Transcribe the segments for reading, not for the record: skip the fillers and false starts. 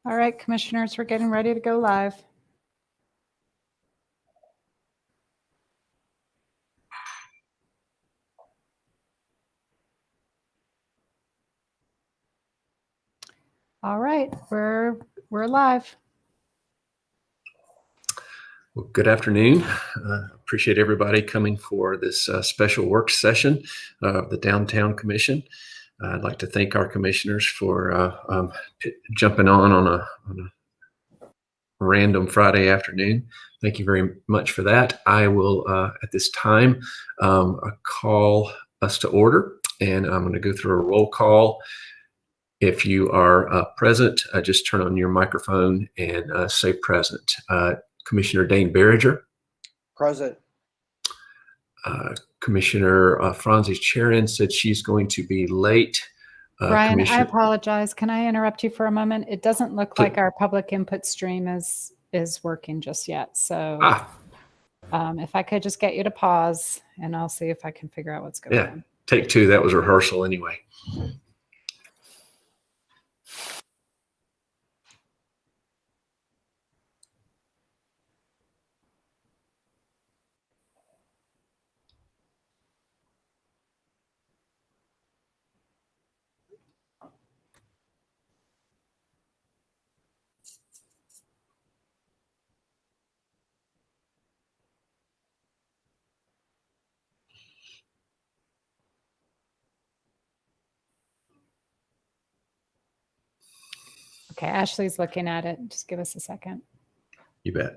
All right, commissioners, we're getting ready to go live. All right, we're live. Well, good afternoon. Appreciate everybody coming for this special work session of the Downtown Commission. I'd like to thank our commissioners for jumping on a random Friday afternoon. Thank you very much for that. I will, at this time, call us to order, and I'm going to go through a roll call. If you are present, just turn on your microphone and say present. Commissioner Dane Barringer. Present. Commissioner Franzi Charin said she's going to be late. Brian, I apologize. Can I interrupt you for a moment? It doesn't look like our public input stream is working just yet. So if I could just get you to pause, and I'll see if I can figure out what's going on. Take two. That was rehearsal anyway. Okay, Ashley's looking at it. Just give us a second. You bet.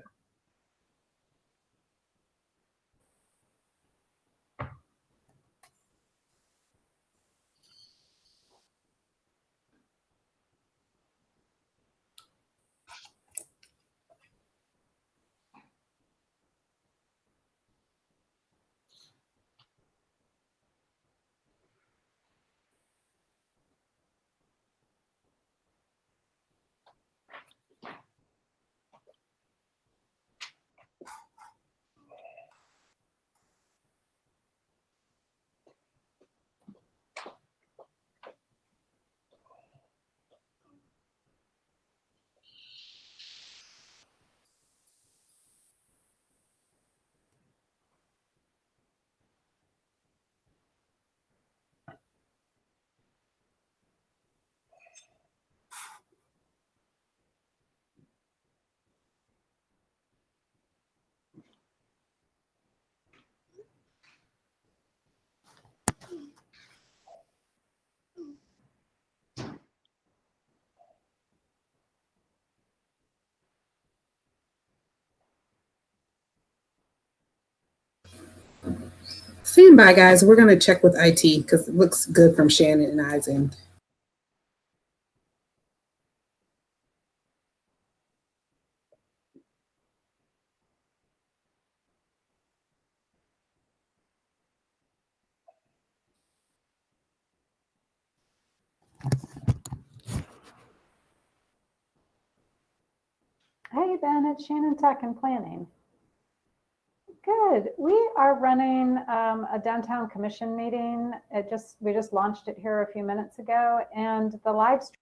Stand by, guys. We're going to check with IT because it looks good from Shannon and I's end. Hey, Ben, it's Shannon Tech and Planning. Good. We are running a downtown commission meeting. We just launched it here a few minutes ago, and the live stream.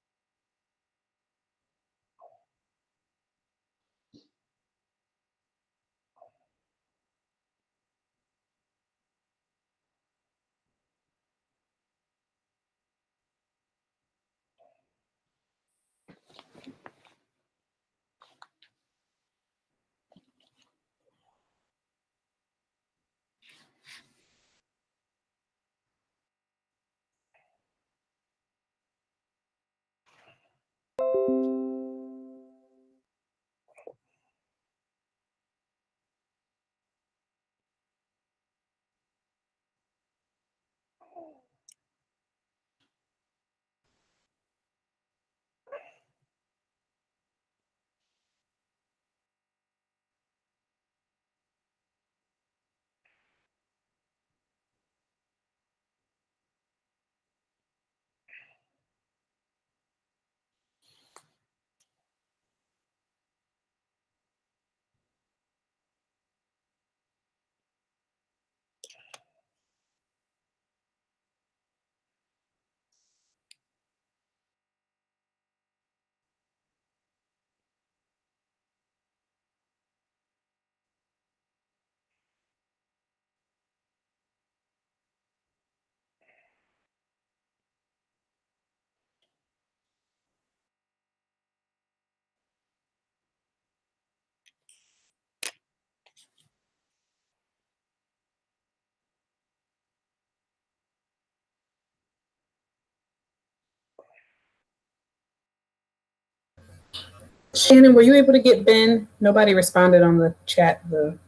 Shannon, were you able to get Ben? Nobody responded on the chat. The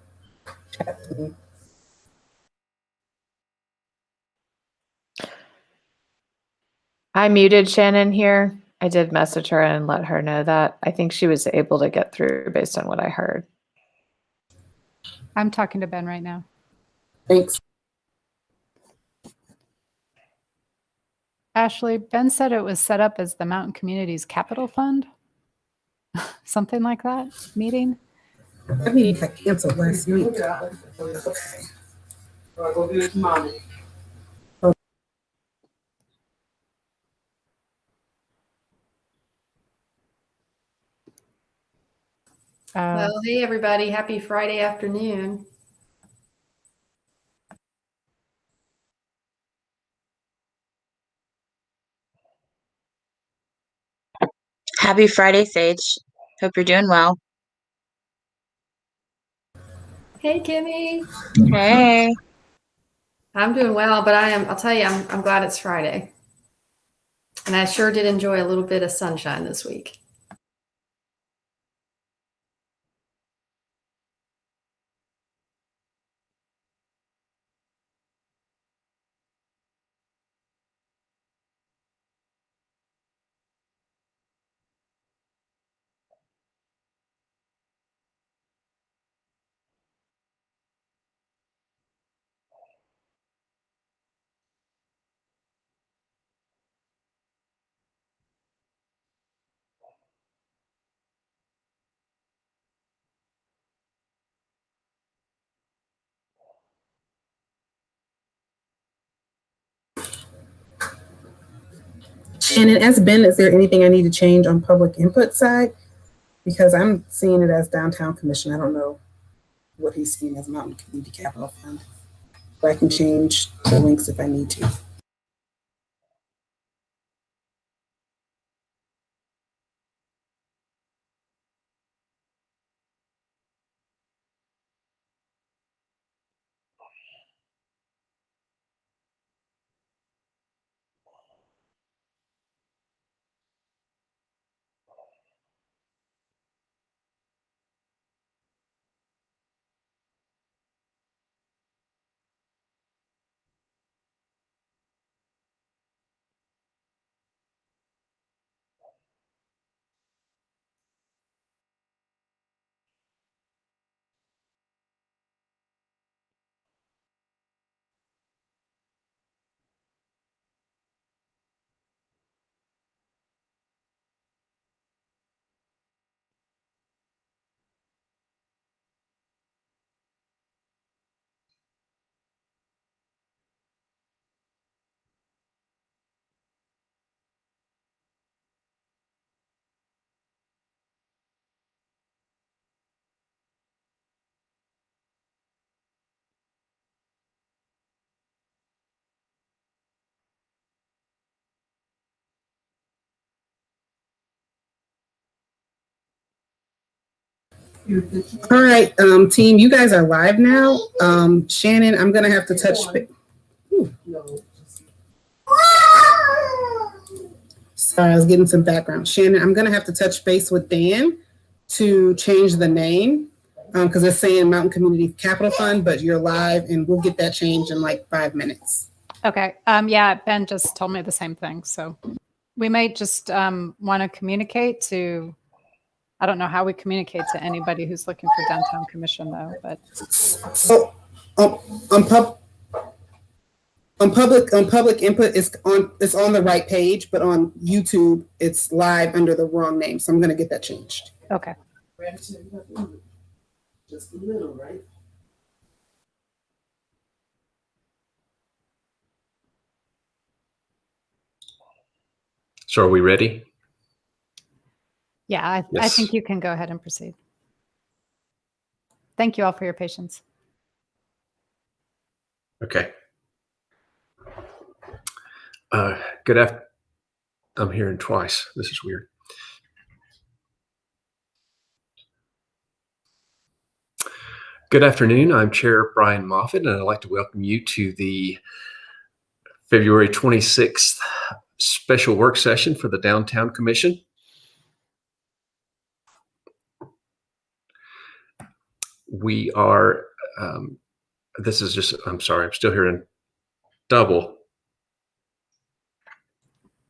chat thing. I muted Shannon here. I did message her and let her know that. I think she was able to get through based on what I heard. I'm talking to Ben right now. Thanks. Ashley, Ben said it was set up as the Mountain Communities Capital Fund. Something like that meeting. That meeting got canceled last week. Okay. Well, hey, everybody. Happy Friday afternoon. Happy Friday, Sage. Hope you're doing well. Hey, Kimmy. Hey. I'm doing well, but I'll tell you, I'm glad it's Friday. And I sure did enjoy a little bit of sunshine this week. Shannon, as Ben, is there anything I need to change on public input side? Because I'm seeing it as Downtown Commission. I don't know what he's seeing as Mountain Community Capital Fund. But I can change the links if I need to. All right, team, you guys are live now. Shannon, I'm gonna have to touch. Sorry, I was getting some background. Shannon, I'm gonna have to touch base with Dan to change the name because it's saying Mountain Community Capital Fund, but you're live, and we'll get that changed in like 5 minutes. Okay. Yeah, Ben just told me the same thing. So we might just want to communicate to. I don't know how we communicate to anybody who's looking for Downtown Commission, though. But so on public input, it's on the right page, but on YouTube, it's live under the wrong name. So I'm going to get that changed. Okay. Just a little, right? So are we ready? Yeah, I think you can go ahead and proceed. Thank you all for your patience. Okay. Good afternoon. I'm hearing twice. This is weird. Good afternoon. I'm Chair Brian Moffitt, and I'd like to welcome you to the February 26th special work session for the Downtown Commission. we are, this is just, I'm sorry, I'm still hearing double.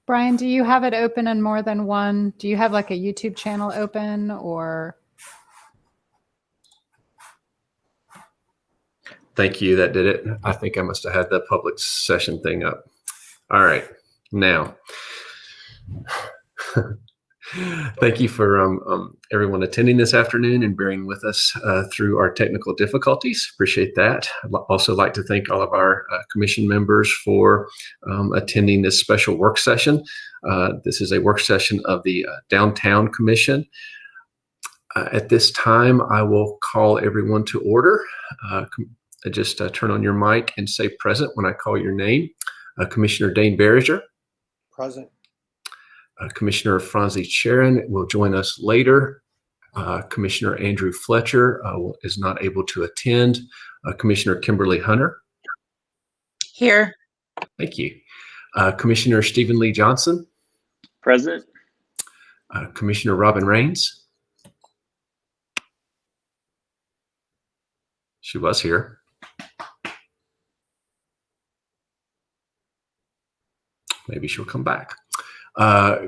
Brian, do you have it open in more than one? Do you have like a YouTube channel open or? Thank you. That did it. I think I must have had the public session thing up. All right. Now, thank you for everyone attending this afternoon and bearing with us through our technical difficulties. Appreciate that. I'd also like to thank all of our commission members for attending this special work session. This is a work session of the Downtown Commission. At this time, I will call everyone to order. Just turn on your mic and say present when I call your name. Commissioner Dane Barriger. Present. Commissioner Franzi Sharon will join us later. Commissioner Andrew Fletcher is not able to attend. Commissioner Kimberly Hunter. Here. Thank you. Commissioner Stephen Lee Johnson. Present. Commissioner Robin Rains. She was here. Maybe she'll come back.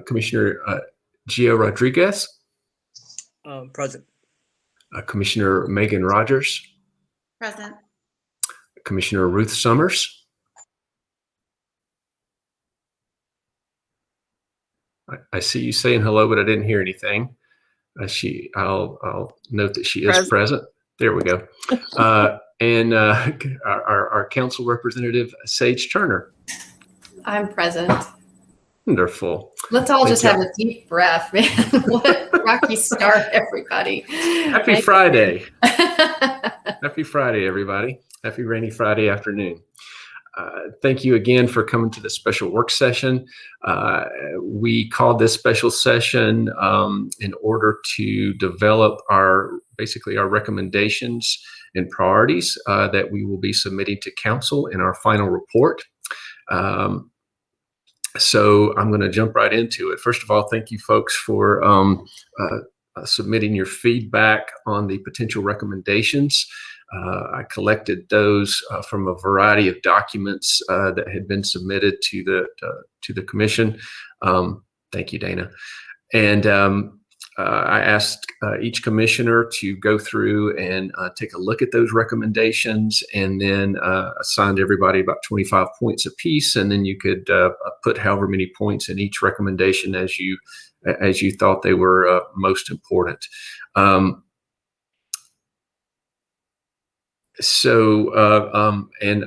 Commissioner Gio Rodriguez. Present. Commissioner Megan Rogers. Present. Commissioner Ruth Summers. I see you saying hello, but I didn't hear anything. I'll note that she is present. There we go. And our council representative, Sage Turner. I'm present. Wonderful. Let's all just have a deep breath, man. What a rocky start, everybody. Happy Friday. Happy Friday, everybody. Happy rainy Friday afternoon. Thank you again for coming to the special work session. We called this special session in order to develop basically our recommendations and priorities that we will be submitting to council in our final report. So I'm going to jump right into it. First of all, thank you folks for submitting your feedback on the potential recommendations. I collected those from a variety of documents that had been submitted to the commission. Thank you, Dana. And I asked each commissioner to go through and take a look at those recommendations, and then assigned everybody about 25 points apiece. And then you could put however many points in each recommendation as you thought they were most important. And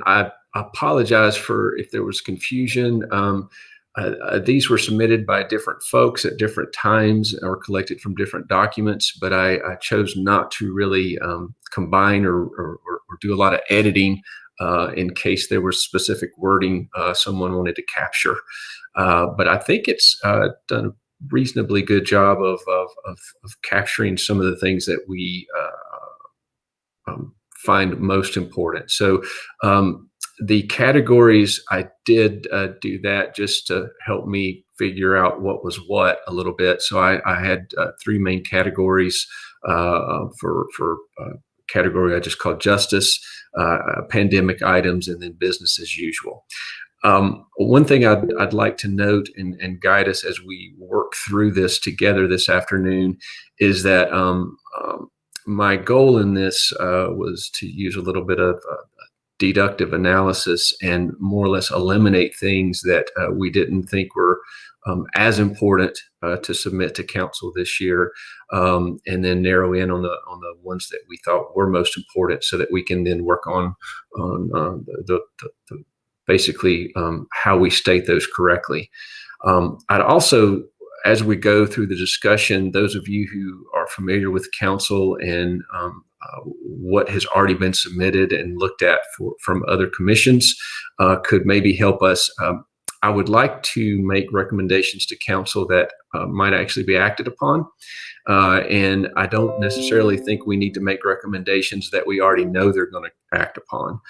I apologize for if there was confusion. These were submitted by different folks at different times or collected from different documents, but I chose not to really combine or do a lot of editing in case there was specific wording someone wanted to capture. But I think it's done a reasonably good job of capturing some of the things that we find most important. So the categories, I did do that just to help me figure out what was what a little bit. So I had three main categories for category I just called justice, pandemic items, and then business as usual. One thing I'd like to note and guide us as we work through this together this afternoon is that my goal in this was to use a little bit of deductive analysis and more or less eliminate things that we didn't think were as important to submit to council this year, and then narrow in on the ones that we thought were most important, so that we can then work on the basically how we state those correctly. I'd also, as we go through the discussion, those of you who are familiar with council and what has already been submitted and looked at from other commissions could maybe help us. I would like to make recommendations to council that might actually be acted upon. And I don't necessarily think we need to make recommendations that we already know they're going to act upon.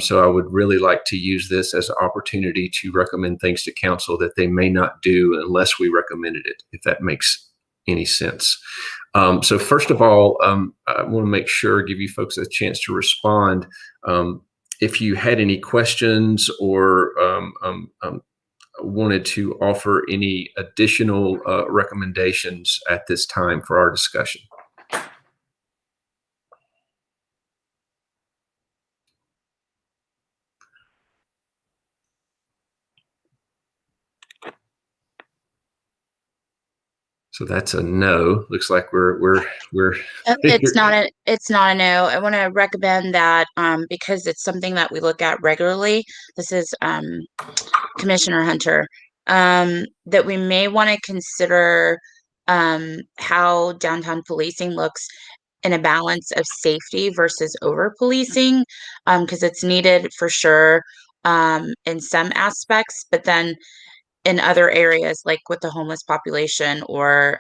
So I would really like to use this as an opportunity to recommend things to council that they may not do unless we recommended it, if that makes any sense. So first of all, I want to make sure, give you folks a chance to respond. If you had any questions or wanted to offer any additional recommendations at this time for our discussion. So that's a no. Looks like we're It's not a no. I want to recommend that because it's something that we look at regularly. This is Commissioner Hunter, that we may want to consider how downtown policing looks in a balance of safety versus over policing, because it's needed for sure in some aspects, but then in other areas, like with the homeless population or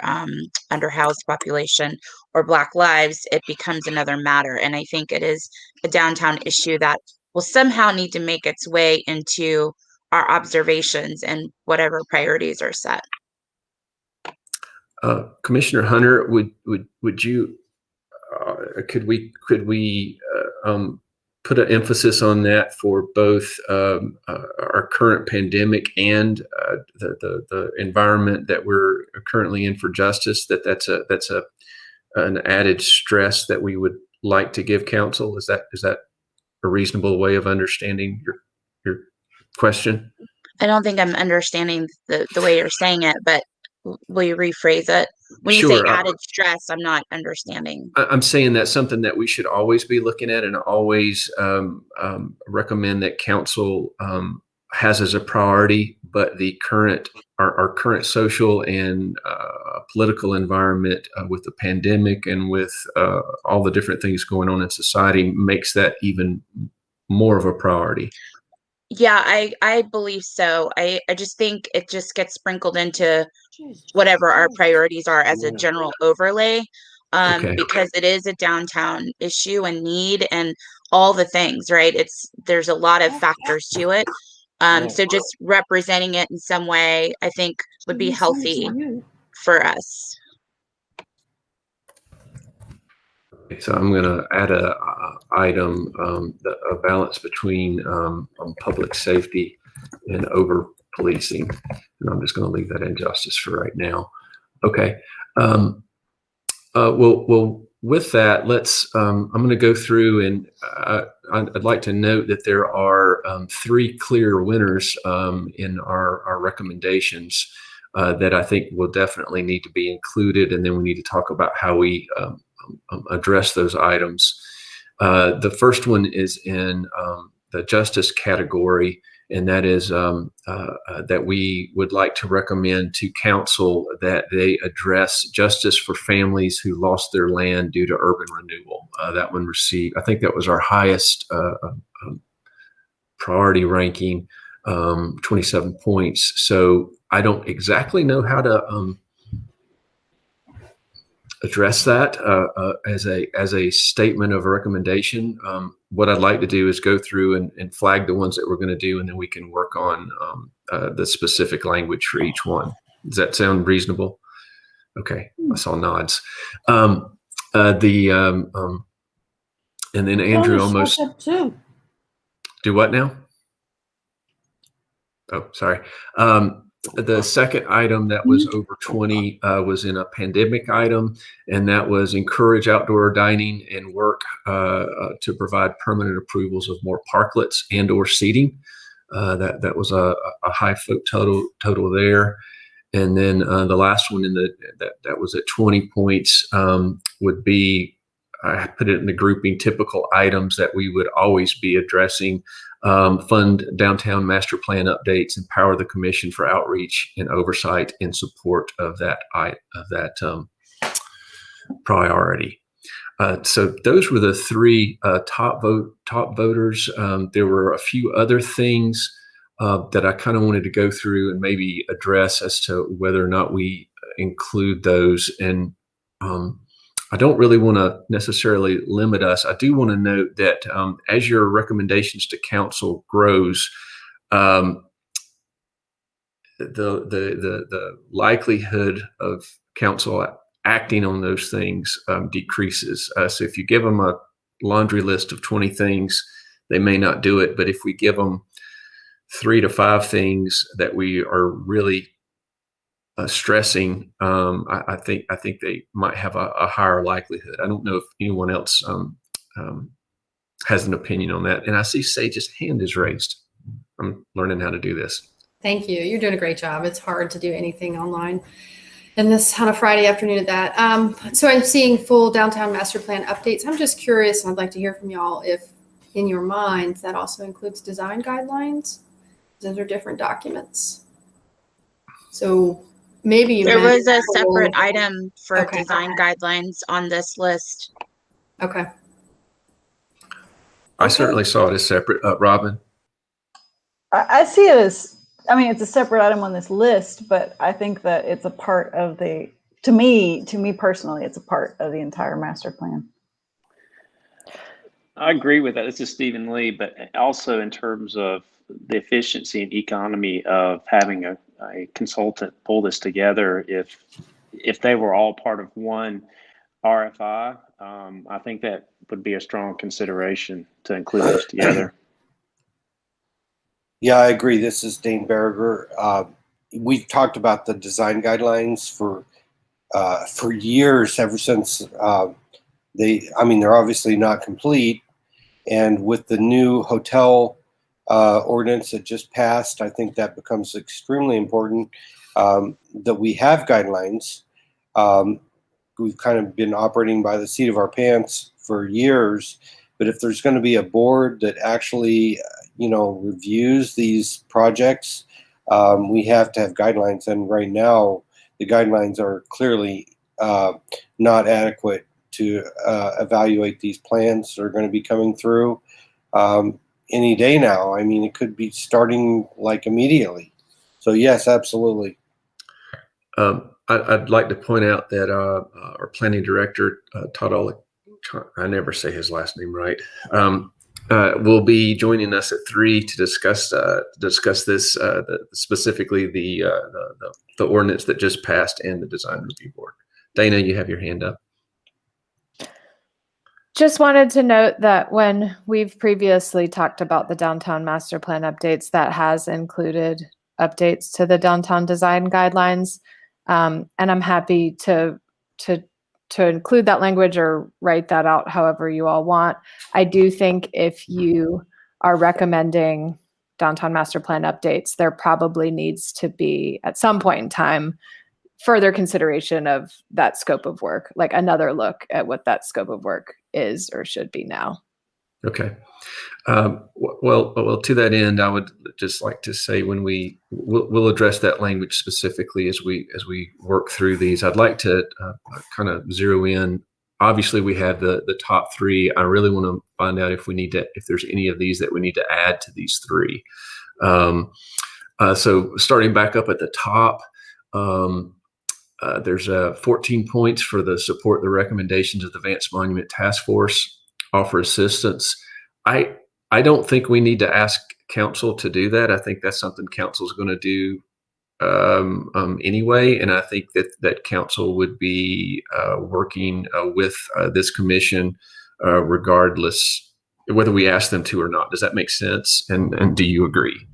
underhoused population or Black lives, it becomes another matter. And I think it is a downtown issue that will somehow need to make its way into our observations and whatever priorities are set. Commissioner Hunter, would you could we put an emphasis on that for both our current pandemic and the environment that we're currently in for justice? That's an added stress that we would like to give council. Is that a reasonable way of understanding your question? I don't think I'm understanding the way you're saying it, but will you rephrase it? When you Sure. say added stress, I'm not understanding. I'm saying that's something that we should always be looking at, and always recommend that council has as a priority. But our current social and political environment with the pandemic and with all the different things going on in society makes that even more of a priority. Yeah, I believe so. I just think it just gets sprinkled into whatever our priorities are as a general overlay, Okay. because it is a downtown issue and need and all the things, right? There's a lot of factors to it. So just representing it in some way, I think would be healthy for us. So I'm going to add a item, a balance between public safety and over policing, and I'm just going to leave that in justice for right now. Okay. Well, with that, I'm going to go through, and I'd like to note that there are 3 clear winners in our recommendations that I think will definitely need to be included, and then we need to talk about how we address those items. The first one is in the justice category, and that is that we would like to recommend to council that they address justice for families who lost their land due to urban renewal. That one received, I think that was our highest priority ranking, 27 points. So I don't exactly know how to address that as a statement of recommendation. What I'd like to do is go through and flag the ones that we're going to do, and then we can work on the specific language for each one. Does that sound reasonable? Okay, I saw nods. And then Andrew almost do what now? Oh, sorry. The second item that was over 20 was in a pandemic item, and that was encourage outdoor dining and work to provide permanent approvals of more parklets and or seating. That was a high vote total there. And then the last one that was at 20 points would be, I put it in the grouping typical items that we would always be addressing. Fund downtown master plan updates, empower the commission for outreach and oversight in support of that priority. So those were the 3 top voters. There were a few other things that I kind of wanted to go through and maybe address as to whether or not we include those. And I don't really want to necessarily limit us. I do want to note that as your recommendations to council grows, the likelihood of council acting on those things decreases. So if you give them a laundry list of 20 things, they may not do it. But if we give them 3 to 5 things that we are really stressing, I think they might have a higher likelihood. I don't know if anyone else has an opinion on that. And I see Sage's hand is raised. I'm learning how to do this. Thank you. You're doing a great job. It's hard to do anything online. And this on a Friday afternoon at that. So I'm seeing full downtown master plan updates. I'm just curious, and I'd like to hear from y'all if in your minds that also includes design guidelines. Those are different documents. So maybe you There was a full- separate item for Okay. design guidelines on this list. Okay. I certainly saw it as separate. Robin? I see it as, I mean, it's a separate item on this list, but I think that it's a part of the, to me personally, it's a part of the entire master plan. I agree with that. This is Stephen Lee, but also in terms of the efficiency and economy of having a consultant pull this together, if they were all part of one RFI, I think that would be a strong consideration to include those together. Yeah, I agree. This is Dane Berger. We've talked about the design guidelines for years, ever since they're obviously not complete. And with the new hotel ordinance that just passed, I think that becomes extremely important that we have guidelines. We've kind of been operating by the seat of our pants for years, but if there's going to be a board that actually, reviews these projects, we have to have guidelines. And right now, the guidelines are clearly not adequate to evaluate these plans that are going to be coming through any day now. I mean, it could be starting like immediately. So yes, absolutely. I'd like to point out that our planning director, Todd I never say his last name right, will be joining us at 3 to discuss this, specifically the ordinance that just passed and the design review board. Dana, you have your hand up. Just wanted to note that when we've previously talked about the downtown master plan updates, that has included updates to the downtown design guidelines. And I'm happy to include that language or write that out however you all want. I do think if you are recommending downtown master plan updates, there probably needs to be at some point in time further consideration of that scope of work, like another look at what that scope of work is or should be now. Okay. Well, to that end, I would just like to say when we'll address that language specifically as we work through these. I'd like to kind of zero in. Obviously, we have the top 3. I really want to find out if there's any of these that we need to add to these 3. So starting back up at the top, there's 14 points for the support the recommendations of the Vance Monument Task Force, offer assistance. I don't think we need to ask council to do that. I think that's something council is going to do anyway, and I think that council would be working with this commission regardless whether we ask them to or not. Does that make sense? And do you agree?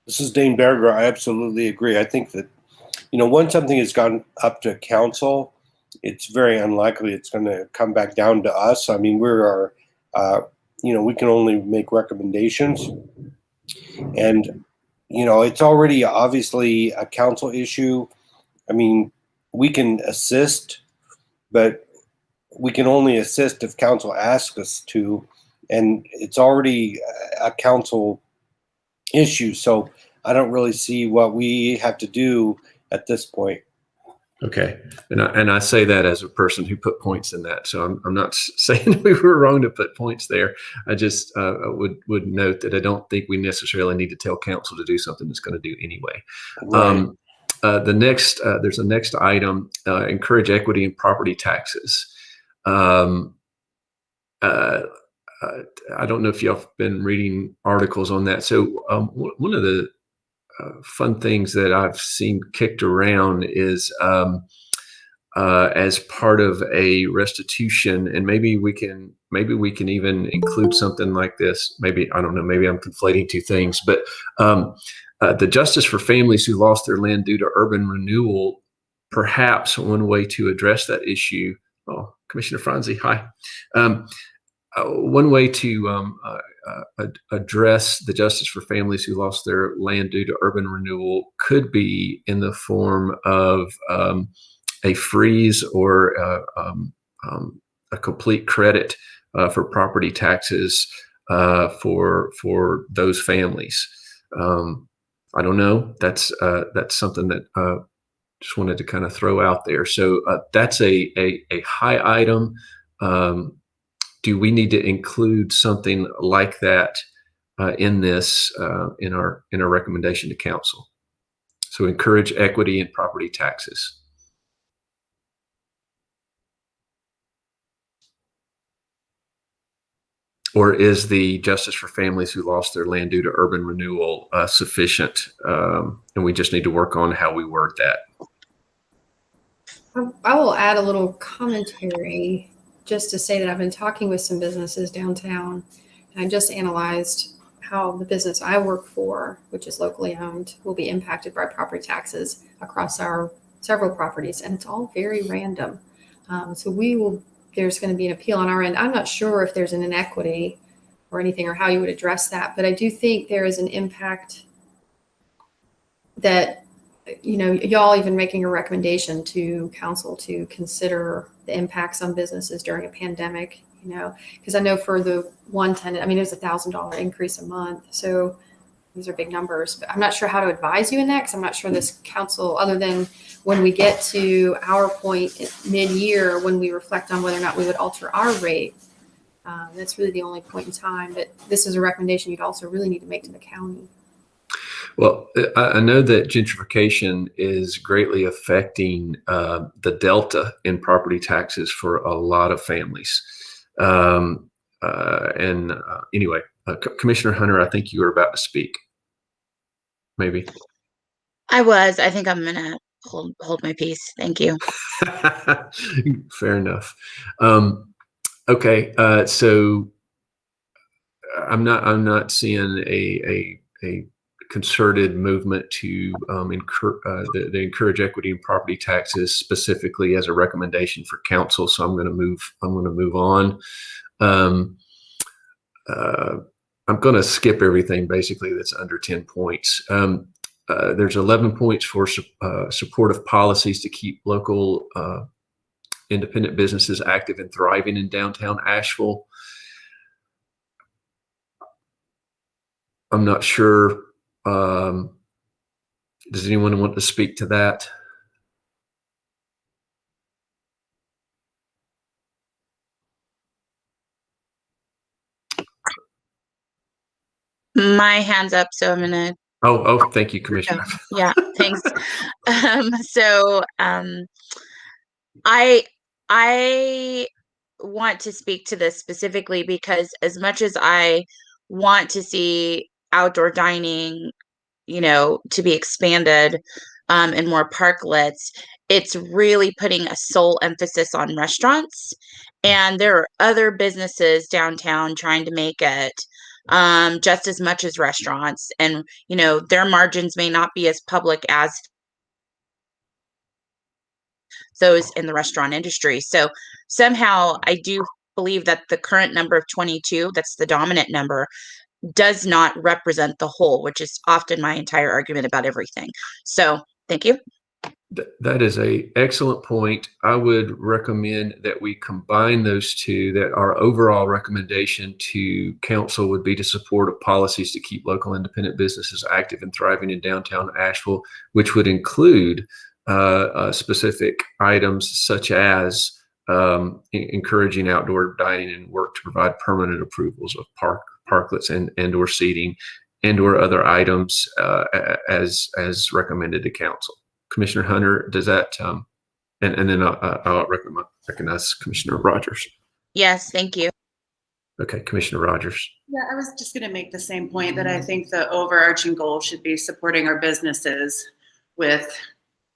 This is Dane Berger. I absolutely agree. I think that once something has gone up to council, it's very unlikely it's going to come back down to us. I mean, we can only make recommendations, and it's already obviously a council issue. I mean, we can assist, but we can only assist if council asks us to, and it's already a council issue. So I don't really see what we have to do at this point. Okay, and I say that as a person who put points in that. So I'm not saying we were wrong to put points there. I just would note that I don't think we necessarily need to tell council to do something that's going to do anyway. Right. There's a next item: encourage equity in property taxes. I don't know if y'all have been reading articles on that. So one of the fun things that I've seen kicked around is as part of a restitution, and maybe we can even include something like this. Maybe, I don't know, maybe I'm conflating two things, but the justice for families who lost their land due to urban renewal, perhaps one way to address that issue. Oh, Commissioner Franzi, hi. One way to address the justice for families who lost their land due to urban renewal could be in the form of a freeze or a complete credit for property taxes for those families. I don't know. That's something that just wanted to kind of throw out there. So that's a high item. Do we need to include something like that in this in our recommendation to council? So encourage equity in property taxes. Or is the justice for families who lost their land due to urban renewal sufficient? And we just need to work on how we word that. I will add a little commentary just to say that I've been talking with some businesses downtown, and I just analyzed how the business I work for, which is locally owned, will be impacted by property taxes across our several properties, and it's all very random. So there's going to be an appeal on our end. I'm not sure if there's an inequity or anything or how you would address that, but I do think there is an impact that, y'all even making a recommendation to council to consider the impacts on businesses during a pandemic, because I know for the one tenant, it was $1,000 increase a month. So these are big numbers, but I'm not sure how to advise you in that, because I'm not sure this council, other than when we get to our point mid-year, when we reflect on whether or not we would alter our rate, that's really the only point in time. But this is a recommendation you'd also really need to make to the county. Well, I know that gentrification is greatly affecting the delta in property taxes for a lot of families. Anyway, Commissioner Hunter, I think you were about to speak. Maybe. I think I'm going to hold my peace. Thank you. Fair enough. Okay. So I'm not seeing a concerted movement to encourage equity in property taxes specifically as a recommendation for council. So I'm going to move on. I'm going to skip everything basically that's under 10 points. There's 11 points for supportive policies to keep local independent businesses active and thriving in downtown Asheville. I'm not sure. Does anyone want to speak to that? My hand's up, so I'm going to. Oh, thank you, Commissioner. Yeah, thanks. I want to speak to this specifically because as much as I want to see outdoor dining, to be expanded and more parklets, it's really putting a sole emphasis on restaurants. And there are other businesses downtown trying to make it just as much as restaurants. And, their margins may not be as public as those in the restaurant industry. So somehow I do believe that the current number of 22, that's the dominant number, does not represent the whole, which is often my entire argument about everything. So thank you. That is an excellent point. I would recommend that we combine those two, that our overall recommendation to council would be to support policies to keep local independent businesses active and thriving in downtown Asheville, which would include specific items such as encouraging outdoor dining and work to provide permanent approvals of parklets and or seating and or other items as recommended to council. Commissioner Hunter, does that, and then I'll recognize Commissioner Rogers. Yes, thank you. Okay, Commissioner Rogers. Yeah, I was just going to make the same point that I think the overarching goal should be supporting our businesses with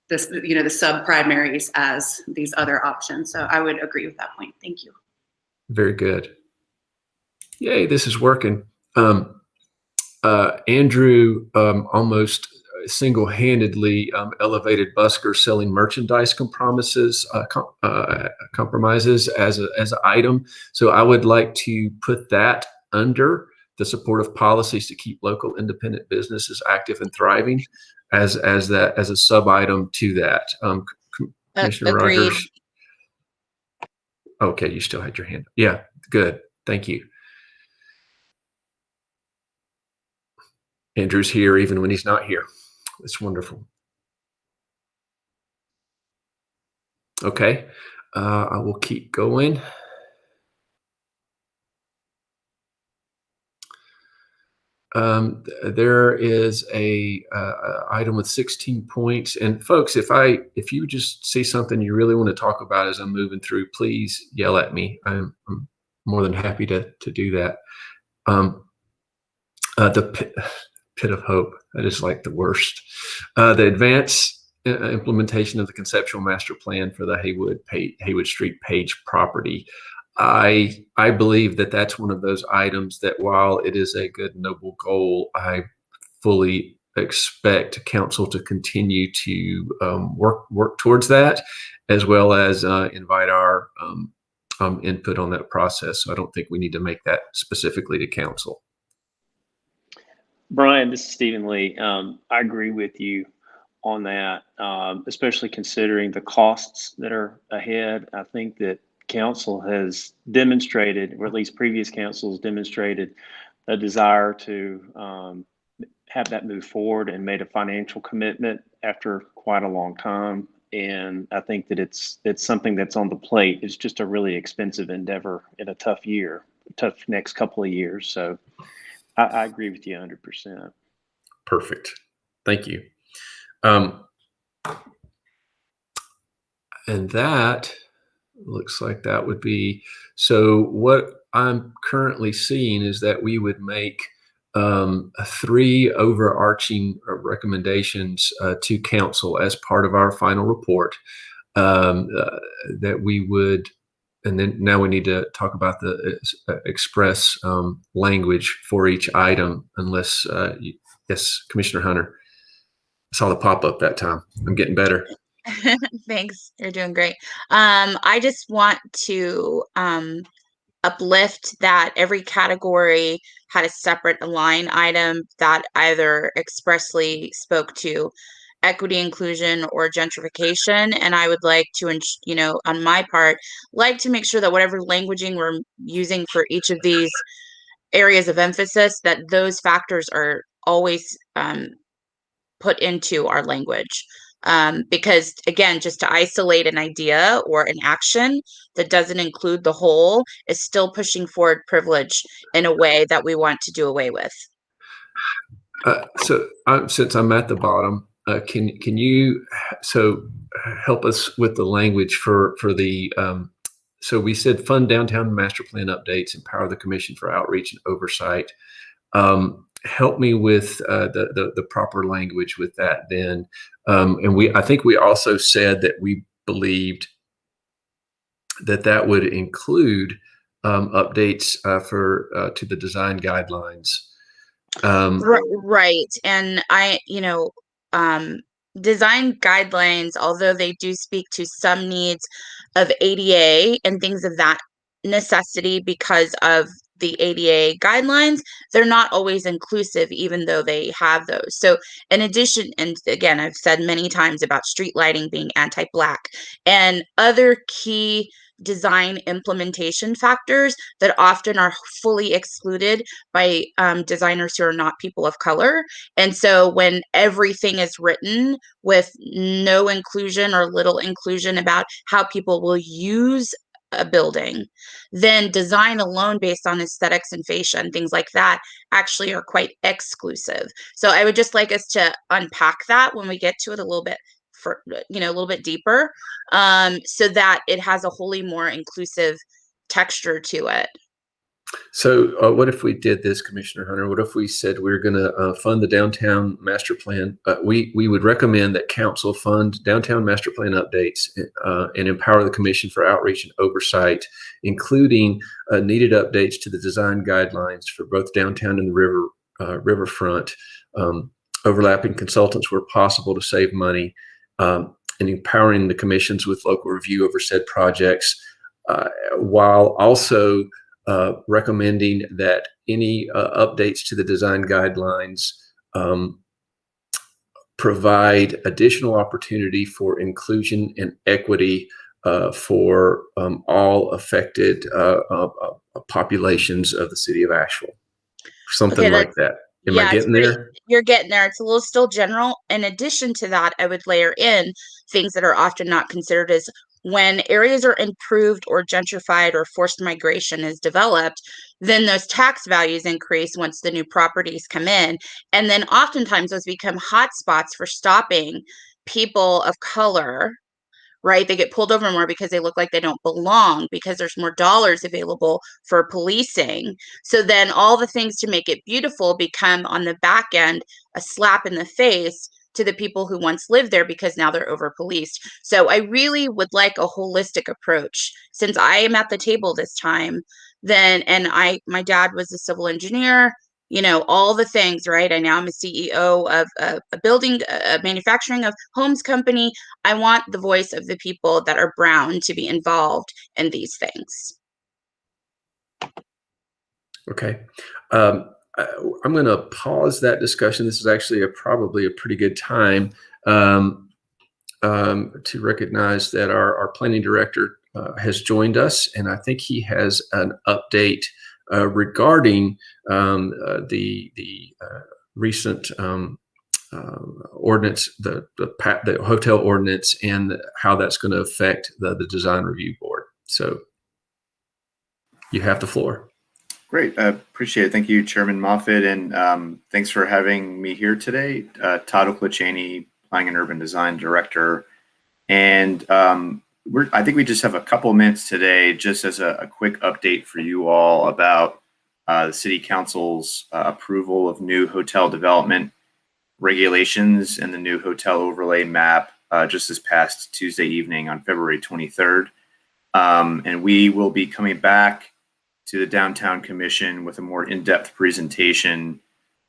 this, the sub primaries as these other options. So I would agree with that point. Thank you. Very good. Yay, this is working. Andrew almost single-handedly elevated busker selling merchandise compromises as an item. So I would like to put that under the supportive policies to keep local independent businesses active and thriving as a sub item to that. Commissioner Agreed. Rogers. Okay, you still had your hand up. Yeah, good. Thank you. Andrew's here even when he's not here. It's wonderful. Okay, I will keep going. There is a item with 16 points, and folks, if you just see something you really want to talk about as I'm moving through, please yell at me. I'm more than happy to do that. The Pit of Hope, that is like the worst. The advanced implementation of the conceptual master plan for the Haywood Street Page property. I believe that that's one of those items that, while it is a good, noble goal, I fully expect council to continue to work towards that, as well as invite our input on that process. So I don't think we need to make that specifically to council. Brian, this is Stephen Lee. I agree with you on that, especially considering the costs that are ahead. I think that council has demonstrated, or at least previous councils demonstrated, a desire to have that move forward and made a financial commitment after quite a long time. And I think that it's something that's on the plate. It's just a really expensive endeavor in a tough next couple of years. So I agree with you 100%. Perfect. Thank you. And that looks like that would be, so what I'm currently seeing is that we would make 3 overarching recommendations to council as part of our final report, that we would, and then now we need to talk about the express language for each item, unless, yes, Commissioner Hunter. I saw the pop-up that time. I'm getting better. Thanks. You're doing great. I just want to uplift that every category had a separate line item that either expressly spoke to equity, inclusion, or gentrification. And I would like to, on my part, like to make sure that whatever languaging we're using for each of these areas of emphasis, that those factors are always put into our language. Because again, just to isolate an idea or an action that doesn't include the whole is still pushing forward privilege in a way that we want to do away with. So since I'm at the bottom, can you help us with the language for the so we said fund downtown master plan updates, empower the commission for outreach and oversight. Help me with the proper language with that then. And I think we also said that we believed that would include updates to the design guidelines. Right. And design guidelines, although they do speak to some needs of ADA and things of that necessity because of the ADA guidelines, they're not always inclusive, even though they have those. So in addition, and again, I've said many times about street lighting being anti-Black and other key design implementation factors that often are fully excluded by designers who are not people of color. And so when everything is written with no inclusion or little inclusion about how people will use a building, then design alone based on aesthetics and fascia and things like that actually are quite exclusive. So I would just like us to unpack that when we get to it a little bit a little bit deeper, so that it has a wholly more inclusive texture to it. So what if we did this, Commissioner Hunter? What if we said we're going to fund the downtown master plan? We would recommend that council fund downtown master plan updates and empower the commission for outreach and oversight, including needed updates to the design guidelines for both downtown and the riverfront, overlapping consultants where possible to save money, and empowering the commissions with local review over said projects, while also recommending that any updates to the design guidelines provide additional opportunity for inclusion and equity for all affected populations of the city of Asheville. Something like that. Am I getting there? You're getting there. It's a little still general. In addition to that, I would layer in things that are often not considered as when areas are improved or gentrified or forced migration is developed, then those tax values increase once the new properties come in. And then oftentimes those become hot spots for stopping people of color, right? They get pulled over more because they look like they don't belong, because there's more dollars available for policing. So then all the things to make it beautiful become on the back end a slap in the face to the people who once lived there because now they're over policed. So I really would like a holistic approach. Since I am at the table this time, then, and my dad was a civil engineer, you know, all the things, right? I now am a CEO of a building, a manufacturing of homes company. I want the voice of the people that are brown to be involved in these things. Okay. I'm going to pause that discussion. This is actually probably a pretty good time to recognize that our planning director has joined us, and I think he has an update regarding the recent ordinance, the hotel ordinance, and how that's going to affect the design review board. So you have the floor. Great. I appreciate it. Thank you, Chairman Moffitt. And thanks for having me here today. Todd Oklachaney, Planning and Urban Design Director. And I think we just have a couple minutes today just as a quick update for you all about the City Council's approval of new hotel development regulations and the new hotel overlay map just this past Tuesday evening on February 23rd. And we will be coming back to the Downtown Commission with a more in-depth presentation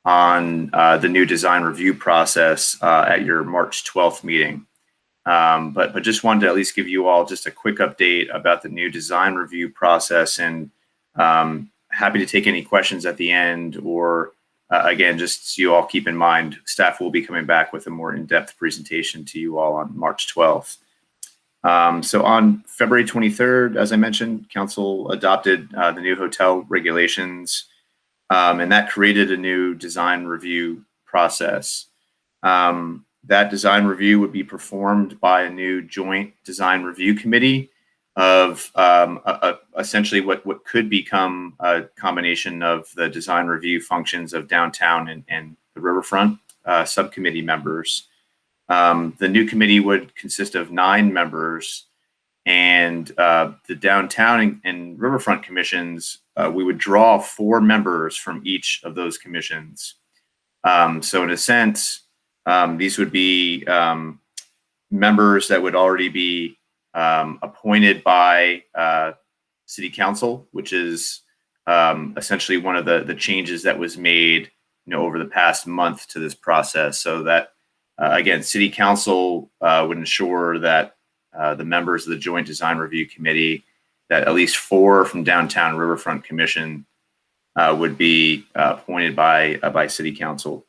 on the new design review process at your March 12th meeting. But just wanted to at least give you all just a quick update about the new design review process, and happy to take any questions at the end, or again, just so you all keep in mind, staff will be coming back with a more in-depth presentation to you all on March 12th. So on February 23rd, as I mentioned, Council adopted the new hotel regulations, and that created a new design review process. That design review would be performed by a new joint design review committee of essentially what could become a combination of the design review functions of downtown and the riverfront subcommittee members. The new committee would consist of 9 members, and the downtown and riverfront commissions, we would draw 4 members from each of those commissions. So in a sense, these would be members that would already be appointed by City Council, which is essentially one of the changes that was made, over the past month to this process, so that again, City Council would ensure that the members of the Joint Design Review Committee, that at least 4 from Downtown Riverfront Commission would be appointed by City Council.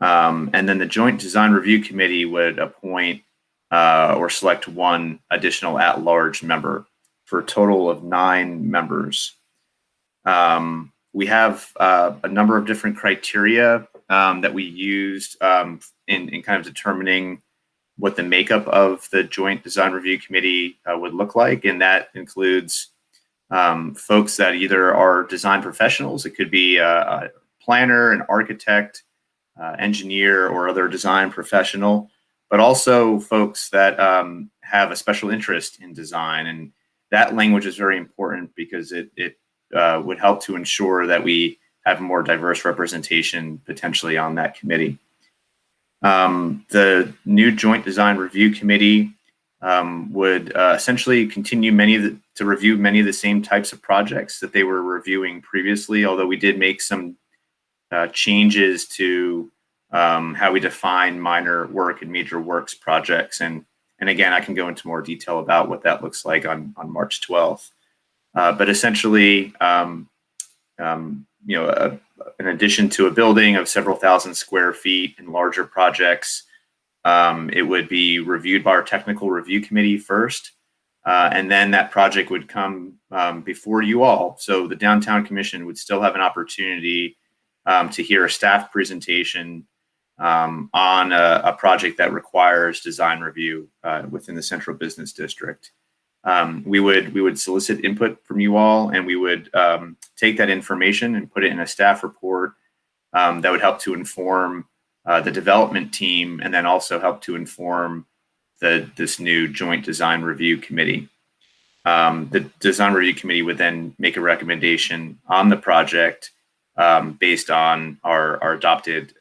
And then the Joint Design Review Committee would appoint or select 1 additional at-large member for a total of 9 members. We have a number of different criteria that we used in kind of determining what the makeup of the Joint Design Review Committee would look like. And that includes folks that either are design professionals, it could be a planner, an architect, engineer, or other design professional, but also folks that have a special interest in design. And that language is very important because it would help to ensure that we have a more diverse representation potentially on that committee. The new Joint Design Review Committee would essentially continue to review many of the same types of projects that they were reviewing previously, although we did make some changes to how we define minor work and major works projects. And again, I can go into more detail about what that looks like on March 12th. But essentially, in addition to a building of several thousand square feet and larger projects, it would be reviewed by our technical review committee first, and then that project would come before you all. So the Downtown Commission would still have an opportunity to hear a staff presentation on a project that requires design review within the Central Business District. We would solicit input from you all, and we would take that information and put it in a staff report that would help to inform the development team, and then also help to inform this new Joint Design Review Committee. The Design Review Committee would then make a recommendation on the project based on our adopted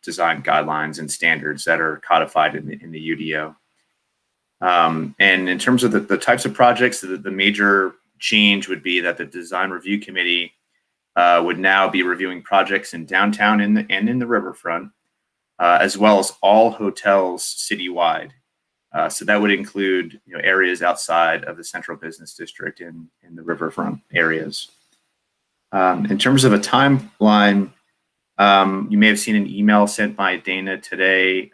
design guidelines and standards that are codified in the UDO. And in terms of the types of projects, the major change would be that the Design Review Committee would now be reviewing projects in downtown and in the riverfront, as well as all hotels citywide. So that would include areas outside of the Central Business District in the riverfront areas. In terms of a timeline, you may have seen an email sent by Dana today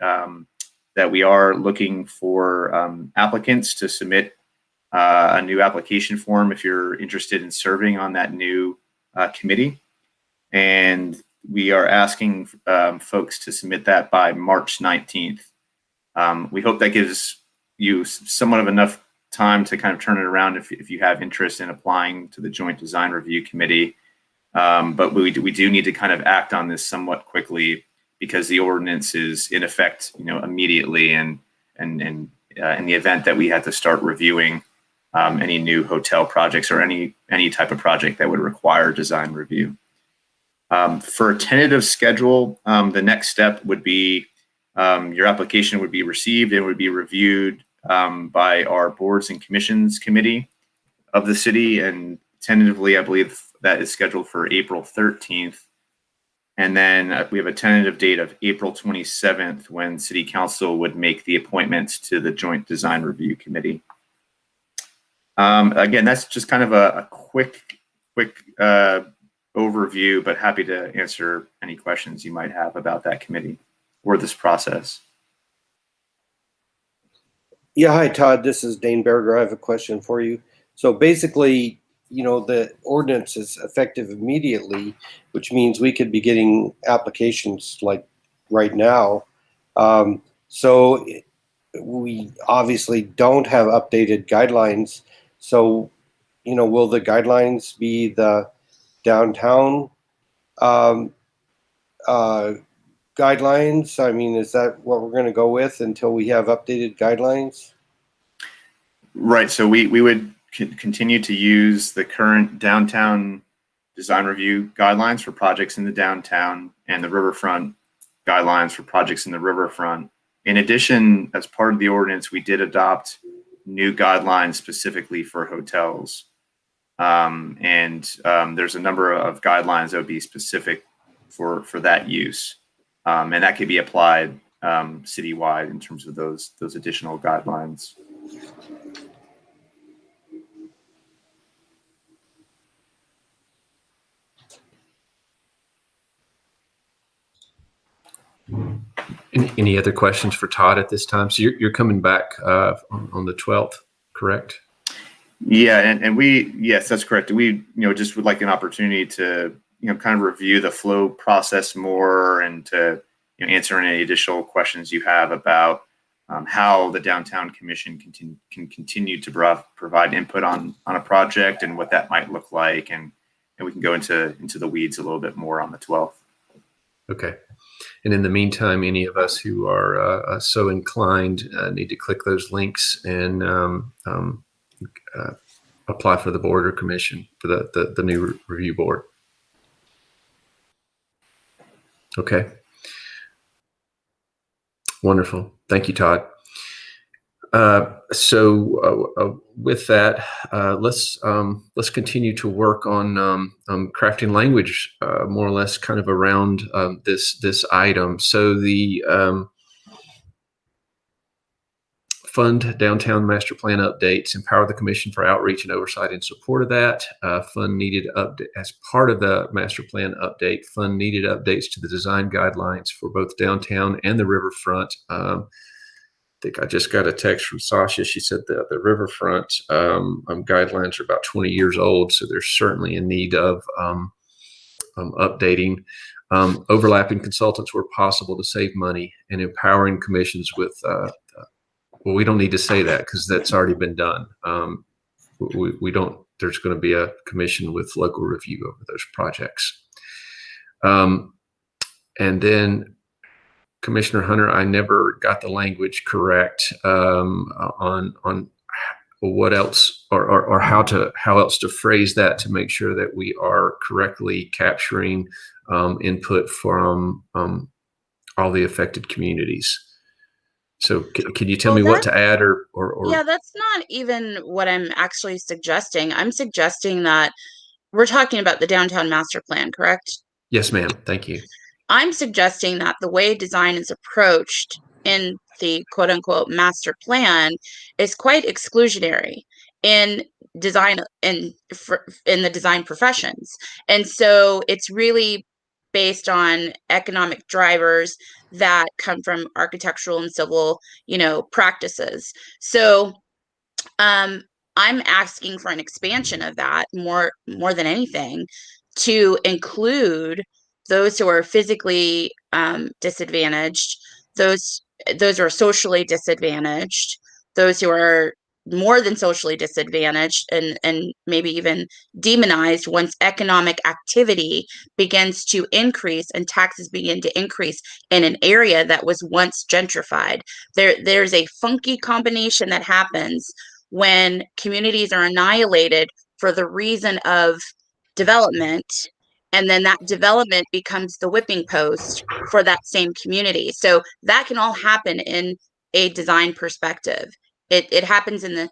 that we are looking for applicants to submit a new application form if you're interested in serving on that new committee. And we are asking folks to submit that by March 19th. We hope that gives you somewhat of enough time to kind of turn it around if you have interest in applying to the Joint Design Review Committee. But we do need to kind of act on this somewhat quickly, because the ordinance is in effect, immediately, and in the event that we had to start reviewing any new hotel projects or any type of project that would require design review. For a tentative schedule, the next step would be your application would be received and would be reviewed by our Boards and Commissions Committee of the city, and tentatively, I believe that is scheduled for April 13th. And then we have a tentative date of April 27th when City Council would make the appointments to the Joint Design Review Committee. Again, that's just kind of a quick overview, but happy to answer any questions you might have about that committee or this process. Yeah, hi, Todd. This is Dane Berger. I have a question for you. So basically, the ordinance is effective immediately, which means we could be getting applications like right now. So we obviously don't have updated guidelines. So, will the guidelines be the downtown guidelines? I mean, is that what we're going to go with until we have updated guidelines? Right. So we would continue to use the current downtown design review guidelines for projects in the downtown and the riverfront guidelines for projects in the riverfront. In addition, as part of the ordinance, we did adopt new guidelines specifically for hotels. There's a number of guidelines that would be specific for that use. And that could be applied citywide in terms of those additional guidelines. Any other questions for Todd at this time? So you're coming back on the 12th, correct? Yeah, and yes, that's correct. We just would like an opportunity to kind of review the flow process more, and to answer any additional questions you have about how the Downtown Commission can continue to provide input on a project and what that might look like, and we can go into the weeds a little bit more on the 12th. Okay. And in the meantime, any of us who are so inclined need to click those links and apply for the board or commission for the new review board? Okay. Wonderful. Thank you, Todd. With that, let's continue to work on crafting language, more or less, kind of around this item. So the fund downtown master plan updates, empower the commission for outreach and oversight in support of that. Fund needed update as part of the master plan update. Fund needed updates to the design guidelines for both downtown and the riverfront. I think I just got a text from Sasha. She said that the riverfront guidelines are about 20 years old, so there's certainly a need of updating. Overlapping consultants where possible to save money, and empowering commissions with well, we don't need to say that because that's already been done. We don't, there's going to be a commission with local review over those projects. And then Commissioner Hunter, I never got the language correct on what else or how else to phrase that to make sure that we are correctly capturing input from all the affected communities. So can you tell me what to add or? Yeah, that's not even what I'm actually suggesting. I'm suggesting that we're talking about the downtown master plan, correct? Yes, ma'am. Thank you. I'm suggesting that the way design is approached in the quote unquote master plan is quite exclusionary in design in the design professions. And so it's really based on economic drivers that come from architectural and civil, practices. So I'm asking for an expansion of that more than anything to include those who are physically disadvantaged, those who are socially disadvantaged, those who are more than socially disadvantaged and maybe even demonized once economic activity begins to increase and taxes begin to increase in an area that was once gentrified. There's a funky combination that happens when communities are annihilated for the reason of development, and then that development becomes the whipping post for that same community. So that can all happen in a design perspective. It happens in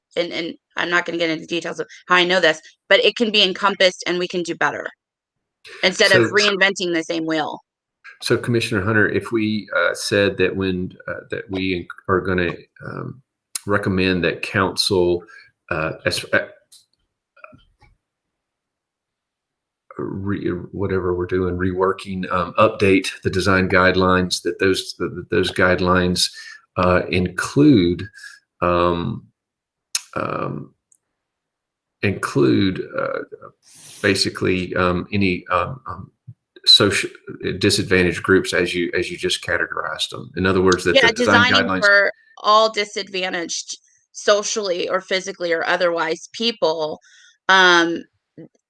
I'm not going to get into details of how I know this, but it can be encompassed and we can do better instead of reinventing the same wheel. So Commissioner Hunter, if we said that that we are going to recommend that council whatever we're doing, reworking, update the design guidelines, that those guidelines include basically any social disadvantaged groups as you just categorized them. In other words, that the design guidelines for all disadvantaged socially or physically or otherwise people,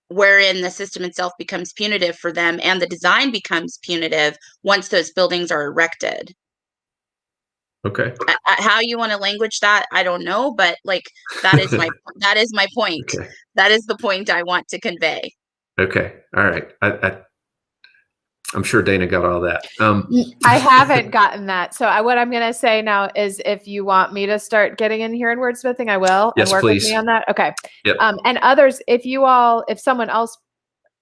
wherein the system itself becomes punitive for them and the design becomes punitive once those buildings are erected. Okay. How you want to language that, I don't know, but that is my point. Okay. That is the point I want to convey. Okay. All right. I'm sure Dana got all that. I haven't gotten that. So what I'm going to say now is if you want me to start getting in here and wordsmithing, I will. Yes, and work please. with me on that. Okay. Yep. And others, if someone else,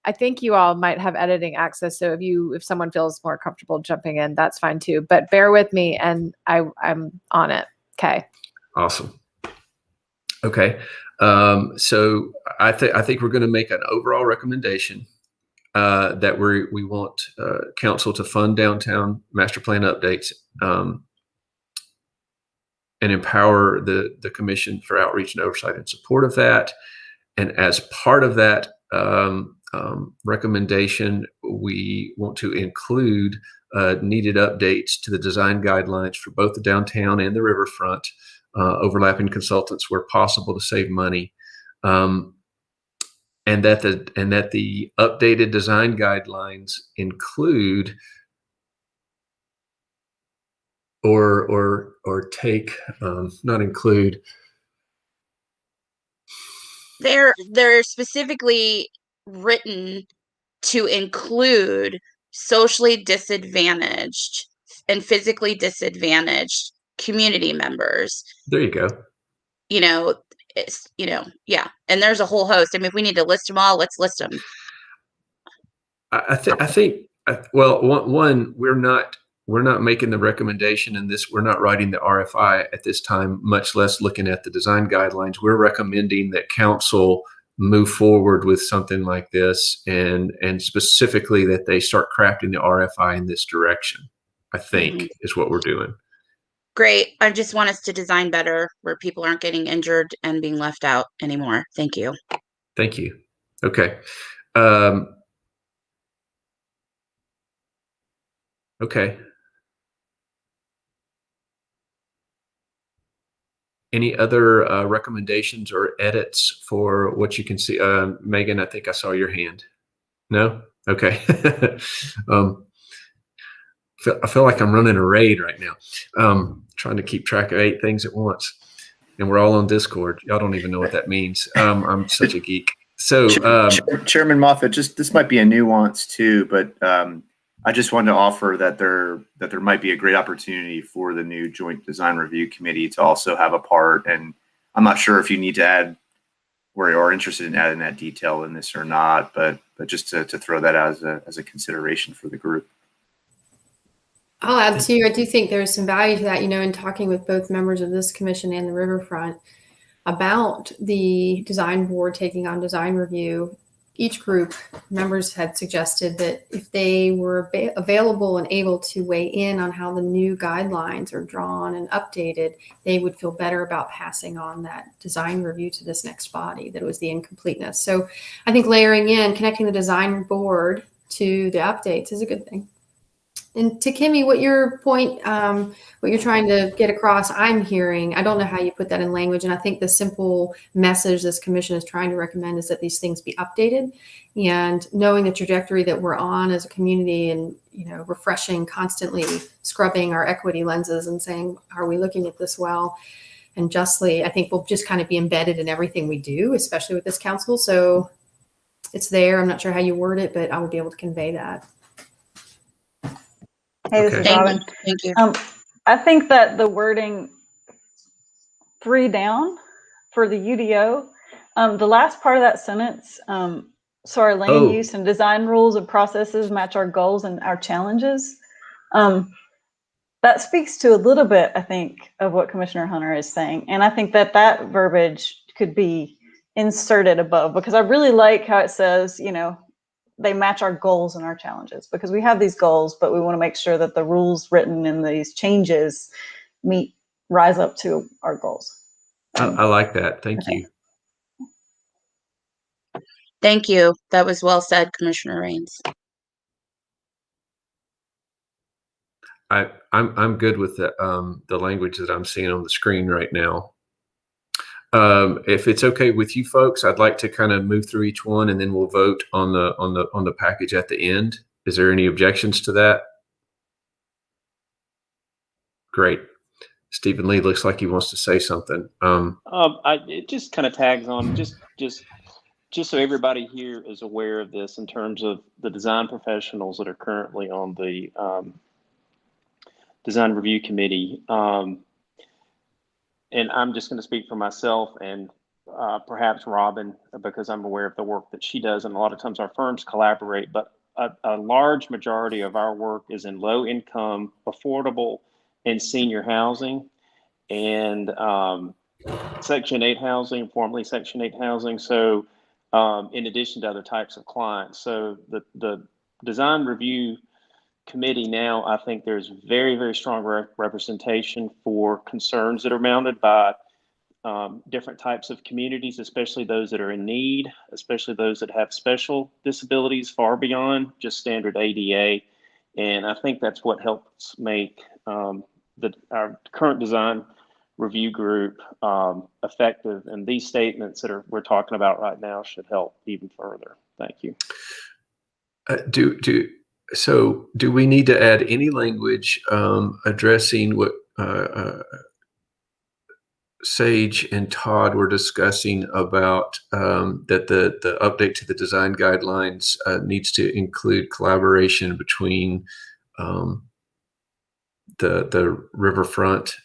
I think you all might have editing access. So if someone feels more comfortable jumping in, that's fine too. But bear with me and I'm on it. Okay. Awesome. Okay. So I think we're going to make an overall recommendation that we want council to fund downtown master plan updates and empower the commission for outreach and oversight in support of that. And as part of that recommendation, we want to include needed updates to the design guidelines for both the downtown and the riverfront, overlapping consultants where possible to save money. And that the updated design guidelines include or take not include. they're specifically written to include socially disadvantaged and physically disadvantaged community members. There you go. Yeah. And there's a whole host. I mean, if we need to list them all, let's list them. I think. Well, one, we're not making the recommendation in this. We're not writing the RFI at this time, much less looking at the design guidelines. We're recommending that council move forward with something like this, and specifically that they start crafting the RFI in this direction, I think is what we're doing. Great. I just want us to design better where people aren't getting injured and being left out anymore. Thank you. Thank you. Okay. Okay. Any other recommendations or edits for what you can see? Megan, I think I saw your hand. No? Okay. I feel like I'm running a raid right now, trying to keep track of 8 things at once. And we're all on Discord. Y'all don't even know what that means. I'm such a geek. So, Chairman Moffitt, this might be a nuance too, but I just wanted to offer that there might be a great opportunity for the new Joint Design Review Committee to also have a part. And I'm not sure if you need to add or are interested in adding that detail in this or not, but just to throw that out as a consideration for the group. I'll add too, I do think there's some value to that, in talking with both members of this commission and the Riverfront about the design board taking on design review. Each group members had suggested that if they were available and able to weigh in on how the new guidelines are drawn and updated, they would feel better about passing on that design review to this next body, that it was the incompleteness. So I think layering in, connecting the design board to the updates is a good thing. And to Kimmy, what your point, what you're trying to get across, I'm hearing, I don't know how you put that in language. And I think the simple message this commission is trying to recommend is that these things be updated, and knowing the trajectory that we're on as a community, and, refreshing, constantly scrubbing our equity lenses and saying, are we looking at this well and justly? I think will just kind of be embedded in everything we do, especially with this council. So it's there. I'm not sure how you word it, but I would be able to convey that. Hey, this is Robin. Thank you. I think that the wording 3 down for the UDO, the last part of that sentence, so our land use and design rules and processes match our goals and our challenges. That speaks to a little bit, I think, of what Commissioner Hunter is saying. And I think that verbiage could be inserted above, because I really like how it says, they match our goals and our challenges, because we have these goals, but we want to make sure that the rules written in these changes rise up to our goals. I like that. Thank you. Thank you. That was well said, Commissioner Raines. I'm good with the language that I'm seeing on the screen right now. If it's okay with you folks, I'd like to kind of move through each one, and then we'll vote on the package at the end. Is there any objections to that? Great. Stephen Lee looks like he wants to say something. It just kind of tags on just so everybody here is aware of this in terms of the design professionals that are currently on the design review committee. And I'm just going to speak for myself and perhaps Robin, because I'm aware of the work that she does. And a lot of times our firms collaborate, but a large majority of our work is in low income, affordable, and senior housing, and Section 8 housing, formerly Section 8 housing. So in addition to other types of clients. So the design review committee now, I think there's very, very strong representation for concerns that are mounted by different types of communities, especially those that are in need, especially those that have special disabilities far beyond just standard ADA. And I think that's what helps make our current design review group effective. And these statements that we're talking about right now should help even further. Thank you. So do we need to add any language addressing what Sage and Todd were discussing about that the update to the design guidelines needs to include collaboration between the riverfront.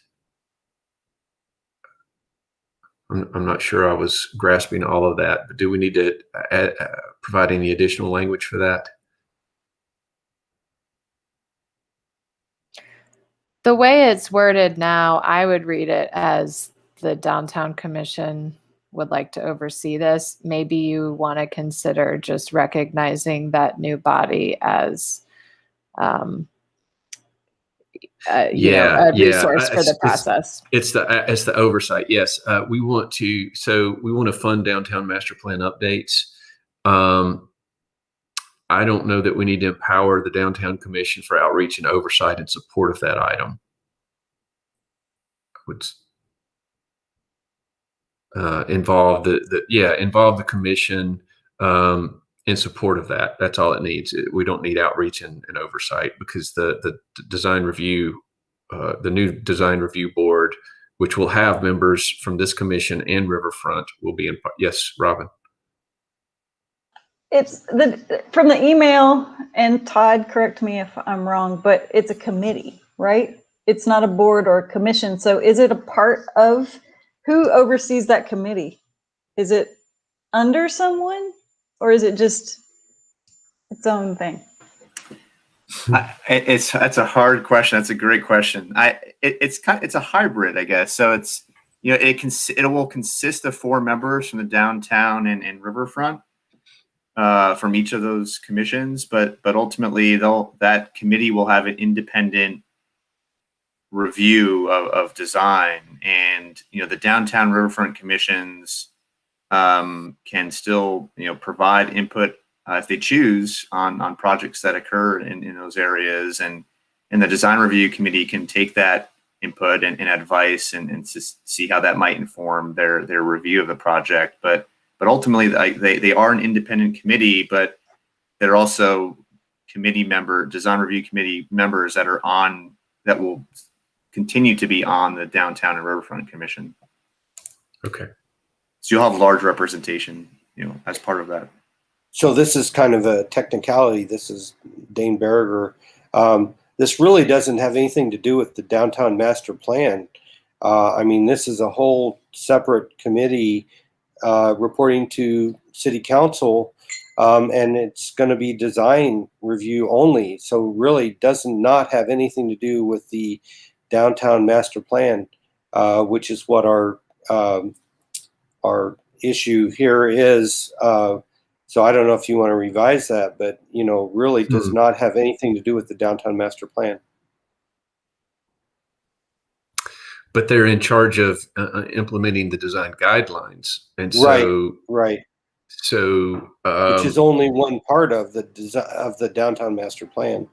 I'm not sure I was grasping all of that, but do we need to provide any additional language for that? The way it's worded now, I would read it as the Downtown Commission would like to oversee this. Maybe you want to consider just recognizing that new body as a resource for the process. It's the oversight. Yes, we want to fund downtown master plan updates. I don't know that we need to empower the Downtown Commission for outreach and oversight in support of that item. I would involve the commission in support of that. That's all it needs. We don't need outreach and oversight, because the design review, the new design review board, which will have members from this commission and Riverfront, will be in. Yes, Robin. It's from the email, and Todd, correct me if I'm wrong, but it's a committee, right? It's not a board or a commission. So is it a part of, who oversees that committee? Is it under someone, or is it just its own thing? That's a hard question. That's a great question. It's a hybrid, I guess. So it's, it will consist of 4 members from the downtown and riverfront, from each of those commissions, but ultimately that committee will have an independent review of design, and the downtown riverfront commissions can still provide input if they choose on projects that occur in those areas, and the design review committee can take that input and advice and see how that might inform their review of the project. But ultimately, they are an independent committee, but they're also design review committee members that will continue to be on the downtown and riverfront commission. Okay. So you'll have large representation, as part of that. So this is kind of a technicality. This is Dane Berger. This really doesn't have anything to do with the downtown master plan. I mean, this is a whole separate committee reporting to city council, and it's going to be design review only. So really does not have anything to do with the downtown master plan, which is what our issue here is. So I don't know if you want to revise that, but really does not have anything to do with the downtown master plan. But they're in charge of implementing the design guidelines, and so right. So which is only one part of the downtown master plan.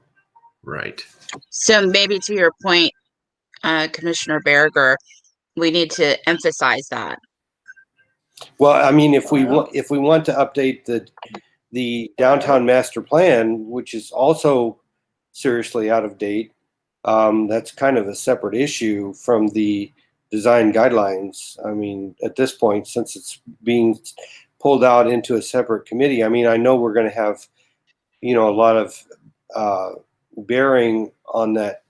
Right. So maybe to your point, Commissioner Berger, we need to emphasize that. Well, I mean, if we want to update the downtown master plan, which is also seriously out of date, that's kind of a separate issue from the design guidelines. I mean, at this point, since it's being pulled out into a separate committee, I mean, I know we're going to have, a lot of bearing on that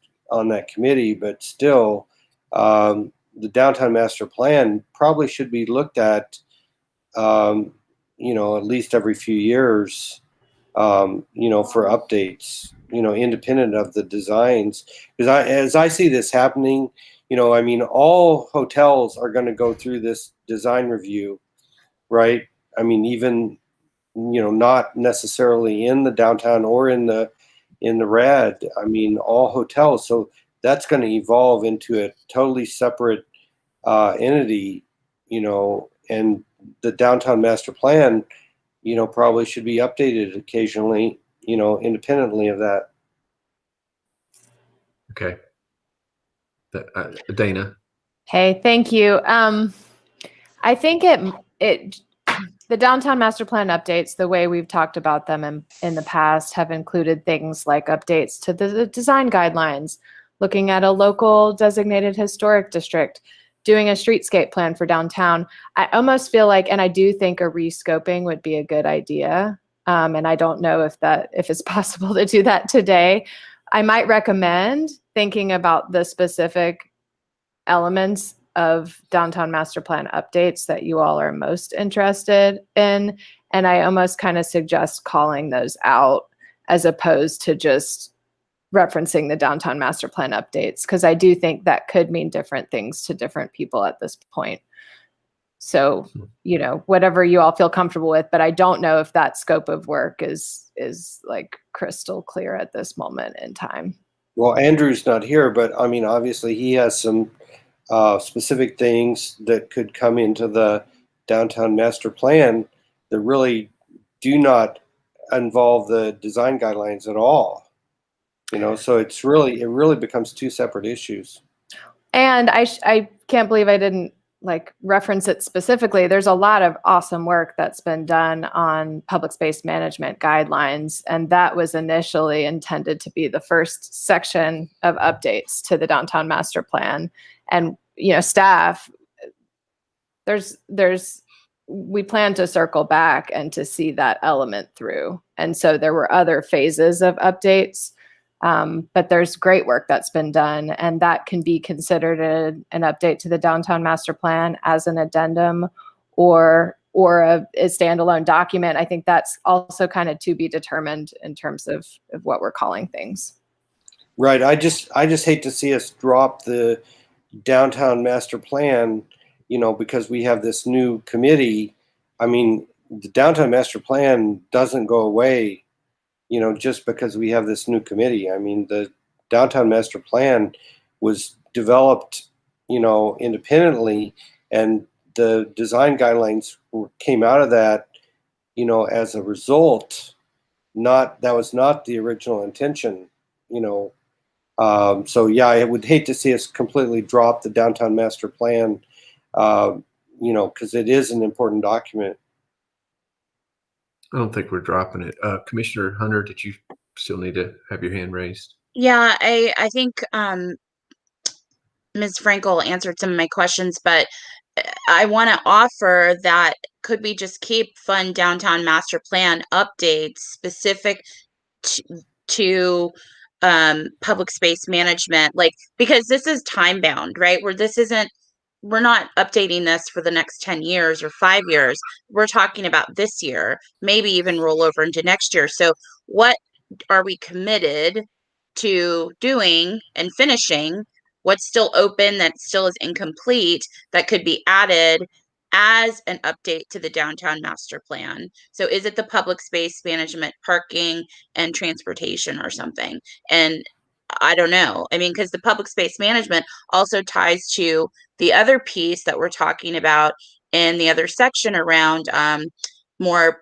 committee, but still, the downtown master plan probably should be looked at, at least every few years, for updates, independent of the designs. Because as I see this happening, I mean, all hotels are going to go through this design review, right? I mean, even, not necessarily in the downtown or in the red. I mean, all hotels. So that's going to evolve into a totally separate entity, and the downtown master plan, probably should be updated occasionally, independently of that. Okay. Dana. Hey, thank you. I think the downtown master plan updates, the way we've talked about them in the past, have included things like updates to the design guidelines, looking at a local designated historic district. doing a streetscape plan for downtown, I almost feel like, and I do think a rescoping would be a good idea. And I don't know if it's possible to do that today. I might recommend thinking about the specific elements of downtown master plan updates that you all are most interested in. And I almost kind of suggest calling those out as opposed to just referencing the downtown master plan updates, because I do think that could mean different things to different people at this point. So, whatever you all feel comfortable with, but I don't know if that scope of work is like crystal clear at this moment in time. Well, Andrew's not here, but I mean, obviously he has some specific things that could come into the downtown master plan that really do not involve the design guidelines at all. So it really becomes two separate issues. And I can't believe I didn't reference it specifically. There's a lot of awesome work that's been done on public space management guidelines. And that was initially intended to be the first section of updates to the downtown master plan. And, staff, we plan to circle back and to see that element through. And so there were other phases of updates. But there's great work that's been done, and that can be considered an update to the downtown master plan as an addendum or a standalone document. I think that's also kind of to be determined in terms of what we're calling things. Right. I just hate to see us drop the downtown master plan, because we have this new committee. I mean, the downtown master plan doesn't go away just because we have this new committee. I mean, the downtown master plan was developed, independently, and the design guidelines came out of that, as a result. That was not the original intention, So yeah, I would hate to see us completely drop the downtown master plan, because it is an important document. I don't think we're dropping it. Commissioner Hunter, did you still need to have your hand raised? Yeah, I think Ms. Frankel answered some of my questions, but I want to offer that could we just keep fund downtown master plan updates specific to public space management, because this is time bound, right? We're not updating this for the next 10 years or 5 years. We're talking about this year, maybe even roll over into next year. So what are we committed to doing and finishing? What's still open that still is incomplete that could be added as an update to the downtown master plan? So is it the public space management, parking and transportation or something? And I don't know. I mean, because the public space management also ties to the other piece that we're talking about in the other section around more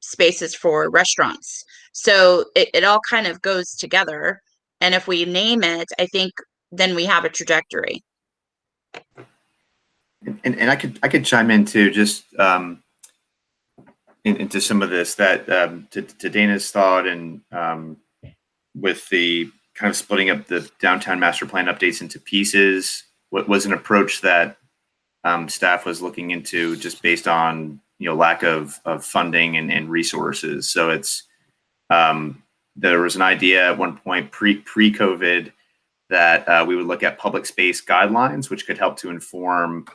spaces for restaurants. So it all kind of goes together. And if we name it, I think then we have a trajectory. And I could chime in too, just into some of this that to Dana's thought, and with the kind of splitting up the downtown master plan updates into pieces, what was an approach that staff was looking into just based on lack of funding and resources. So it's there was an idea at one point pre-COVID that we would look at public space guidelines, which could help to inform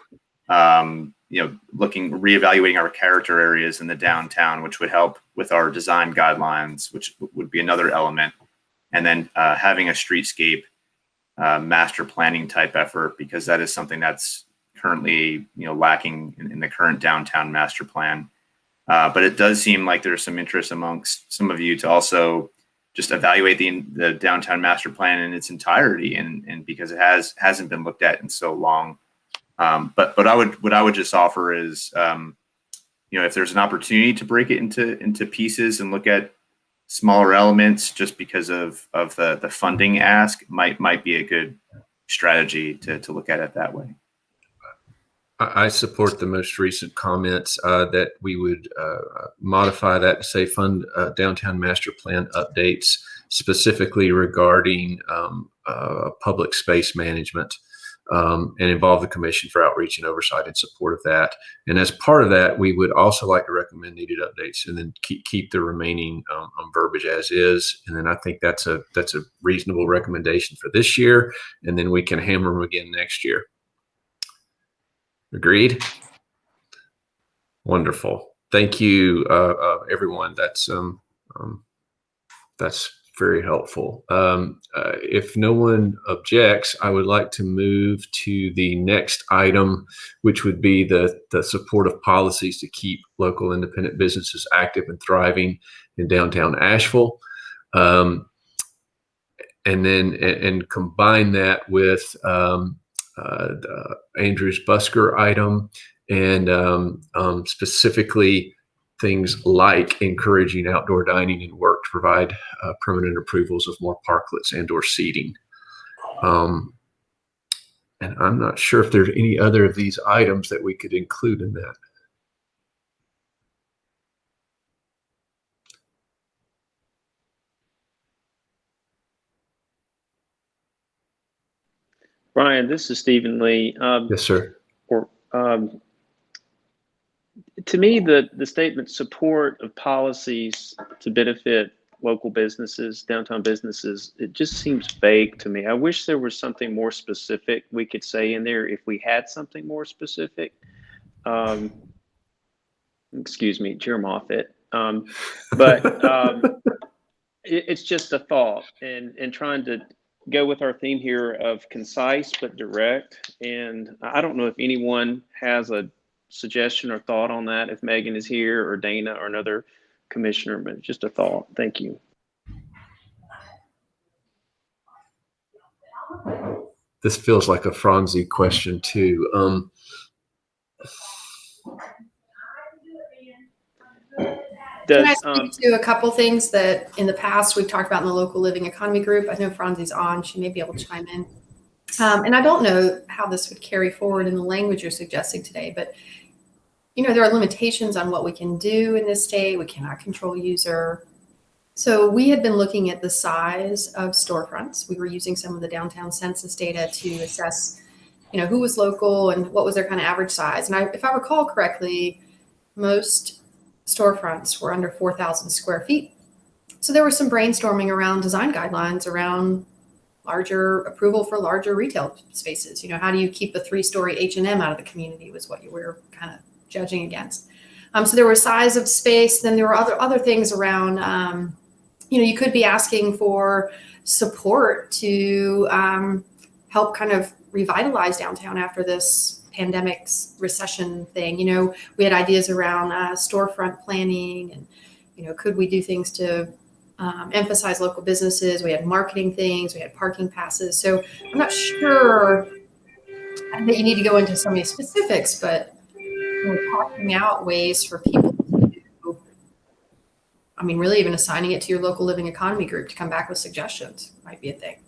reevaluating our character areas in the downtown, which would help with our design guidelines, which would be another element. And then having a streetscape master planning type effort, because that is something that's currently lacking in the current downtown master plan. But it does seem like there's some interest amongst some of you to also just evaluate the downtown master plan in its entirety, and because it hasn't been looked at in so long. But what I would just offer is, if there's an opportunity to break it into pieces and look at smaller elements, just because of the funding ask, might be a good strategy to look at it that way. I support the most recent comments that we would modify that to say fund downtown master plan updates specifically regarding public space management. and involve the commission for outreach and oversight in support of that. And as part of that, we would also like to recommend needed updates, and then keep the remaining verbiage as is. And then I think that's a reasonable recommendation for this year, and then we can hammer them again next year. Agreed? Wonderful. Thank you, everyone. That's very helpful. If no one objects, I would like to move to the next item, which would be the support of policies to keep local independent businesses active and thriving in downtown Asheville. And combine that with Andrew's Busker item, and specifically things like encouraging outdoor dining and work to provide permanent approvals of more parklets and/or seating. And I'm not sure if there's any other of these items that we could include in that. Brian, this is Stephen Lee. Yes, sir. To me, the statement support of policies to benefit local businesses, downtown businesses, it just seems vague to me. I wish there was something more specific we could say in there if we had something more specific. Excuse me, Chair Moffitt. It's just a thought, and trying to go with our theme here of concise but direct. And I don't know if anyone has a suggestion or thought on that, if Megan is here or Dana or another commissioner, but just a thought. Thank you. This feels like a Franzi question too. Can I speak to a couple things that in the past we've talked about in the local living economy group? I know Franzi's on, she may be able to chime in. And I don't know how this would carry forward in the language you're suggesting today, but you know, there are limitations on what we can do in this state. We cannot control user. So we had been looking at the size of storefronts. We were using some of the downtown census data to assess, you know, who was local and what was their kind of average size. And if I recall correctly, most storefronts were under 4,000 square feet. So there was some brainstorming around design guidelines around larger approval for larger retail spaces. You know, how do you keep a 3-story H&M out of the community was what you were kind of judging against. So there was size of space. Then there were other things around, you know, you could be asking for support to help kind of revitalize downtown after this pandemic recession thing. You know, we had ideas around storefront planning and, you know, could we do things to emphasize local businesses? We had marketing things, we had parking passes. So I'm not sure that you need to go into so many specifics, but we're talking out ways for people to, I mean, really even assigning it to your local living economy group to come back with suggestions might be a thing.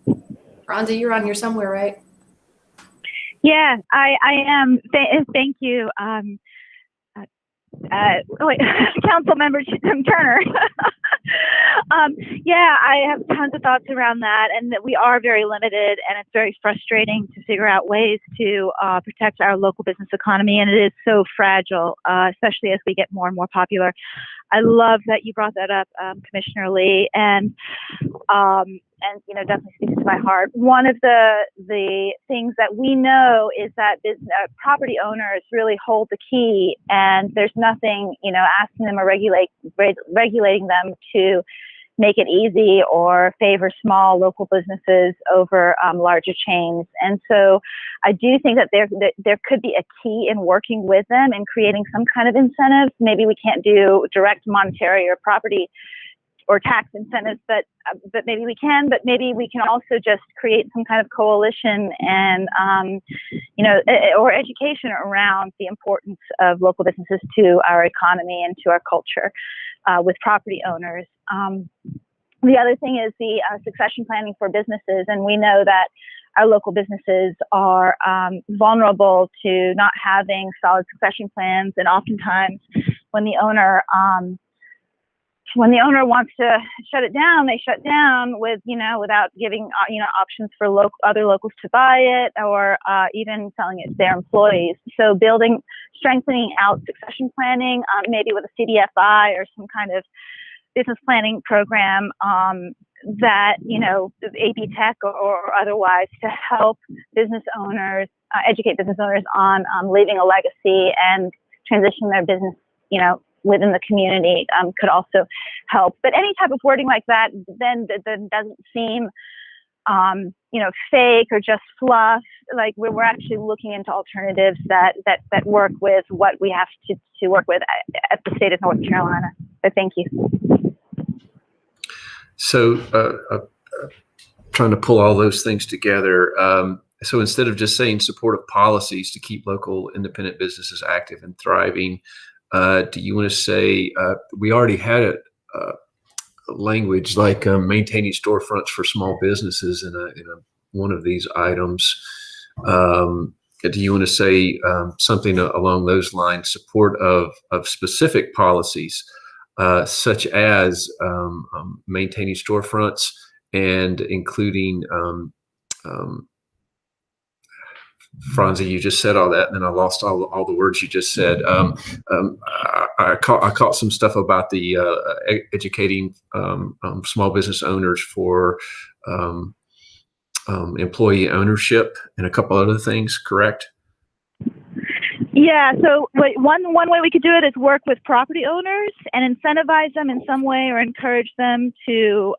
Franzi, you're on here somewhere, right? Yeah, I am. Thank you. Council member Turner. Yeah, I have tons of thoughts around that, and that we are very limited, and it's very frustrating to figure out ways to protect our local business economy, and it is so fragile, especially as we get more and more popular. I love that you brought that up, Commissioner Lee, and you know, definitely speaks to my heart. One of the things that we know is that property owners really hold the key, and there's nothing, you know, asking them or regulating them to make it easy or favor small local businesses over larger chains. And so I do think that there could be a key in working with them and creating some kind of incentives. Maybe we can't do direct monetary or property or tax incentives, but maybe we can. But maybe we can also just create some kind of coalition and you know, or education around the importance of local businesses to our economy and to our culture with property owners. The other thing is the succession planning for businesses, and we know that our local businesses are vulnerable to not having solid succession plans, and oftentimes when the owner when the owner wants to shut it down, they shut down with, without giving, options for other locals to buy it, or even selling it to their employees. So strengthening out succession planning, maybe with a CDFI or some kind of business planning program that, AB Tech or otherwise, to help business owners, educate business owners on leaving a legacy and transitioning their business, within the community could also help. But any type of wording like that then doesn't seem, fake or just fluff. Like we're actually looking into alternatives that work with what we have to work with at the state of North Carolina. But thank you. So trying to pull all those things together. So instead of just saying supportive policies to keep local independent businesses active and thriving, do you want to say we already had a language like maintaining storefronts for small businesses in one of these items? Do you want to say something along those lines, support of specific policies, such as maintaining storefronts and including Franzi, you just said all that, and then I lost all the words you just said. I caught some stuff about the educating small business owners for employee ownership and a couple other things, correct? Yeah, so one way we could do it is work with property owners and incentivize them in some way or encourage them to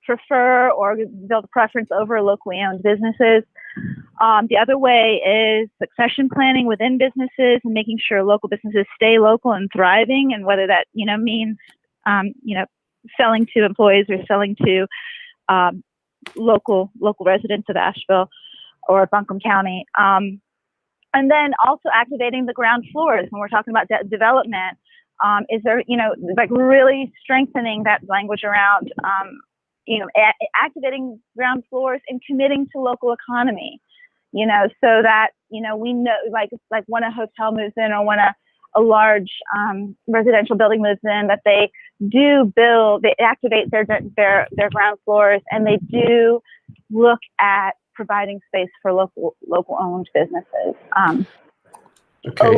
prefer or build a preference over locally owned businesses. The other way is succession planning within businesses and making sure local businesses stay local and thriving, and whether that means selling to employees or selling to local residents of Asheville or Buncombe County. And then also activating the ground floors when we're talking about development. Is there really strengthening that language around activating ground floors and committing to local economy, so that, we know, like when a hotel moves in or when a large residential building moves in, that they activate their ground floors, and they do look at providing space for local owned businesses. Okay,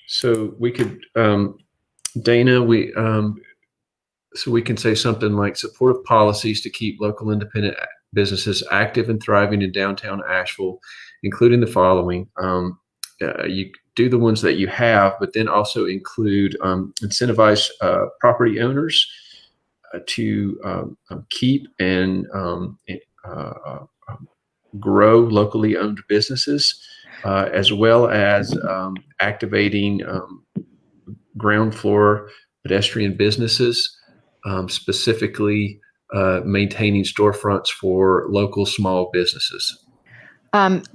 so we could, Dana, so we can say something like supportive policies to keep local independent businesses active and thriving in downtown Asheville, including the following. You do the ones that you have, but then also include incentivize property owners to keep and grow locally owned businesses, as well as activating ground floor pedestrian businesses, specifically maintaining storefronts for local small businesses.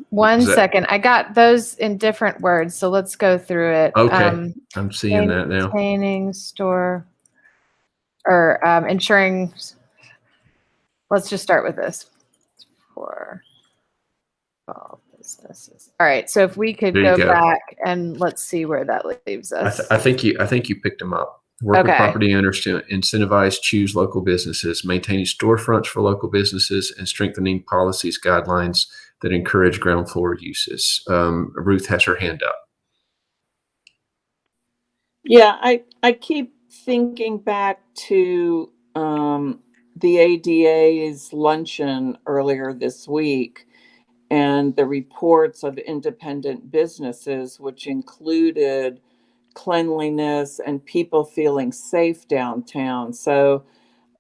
One second. I got those in different words, so let's go through it. Okay, I'm seeing that now. Maintaining store or ensuring. Let's just start with this for small businesses. All right. So if we could go back and let's see where that leaves us. I think you picked them up. Work with property owners to incentivize, choose local businesses, maintaining storefronts for local businesses, and strengthening policies, guidelines that encourage ground floor uses. Ruth has her hand up. Yeah, I keep thinking back to the ADA's luncheon earlier this week and the reports of independent businesses, which included cleanliness and people feeling safe downtown. So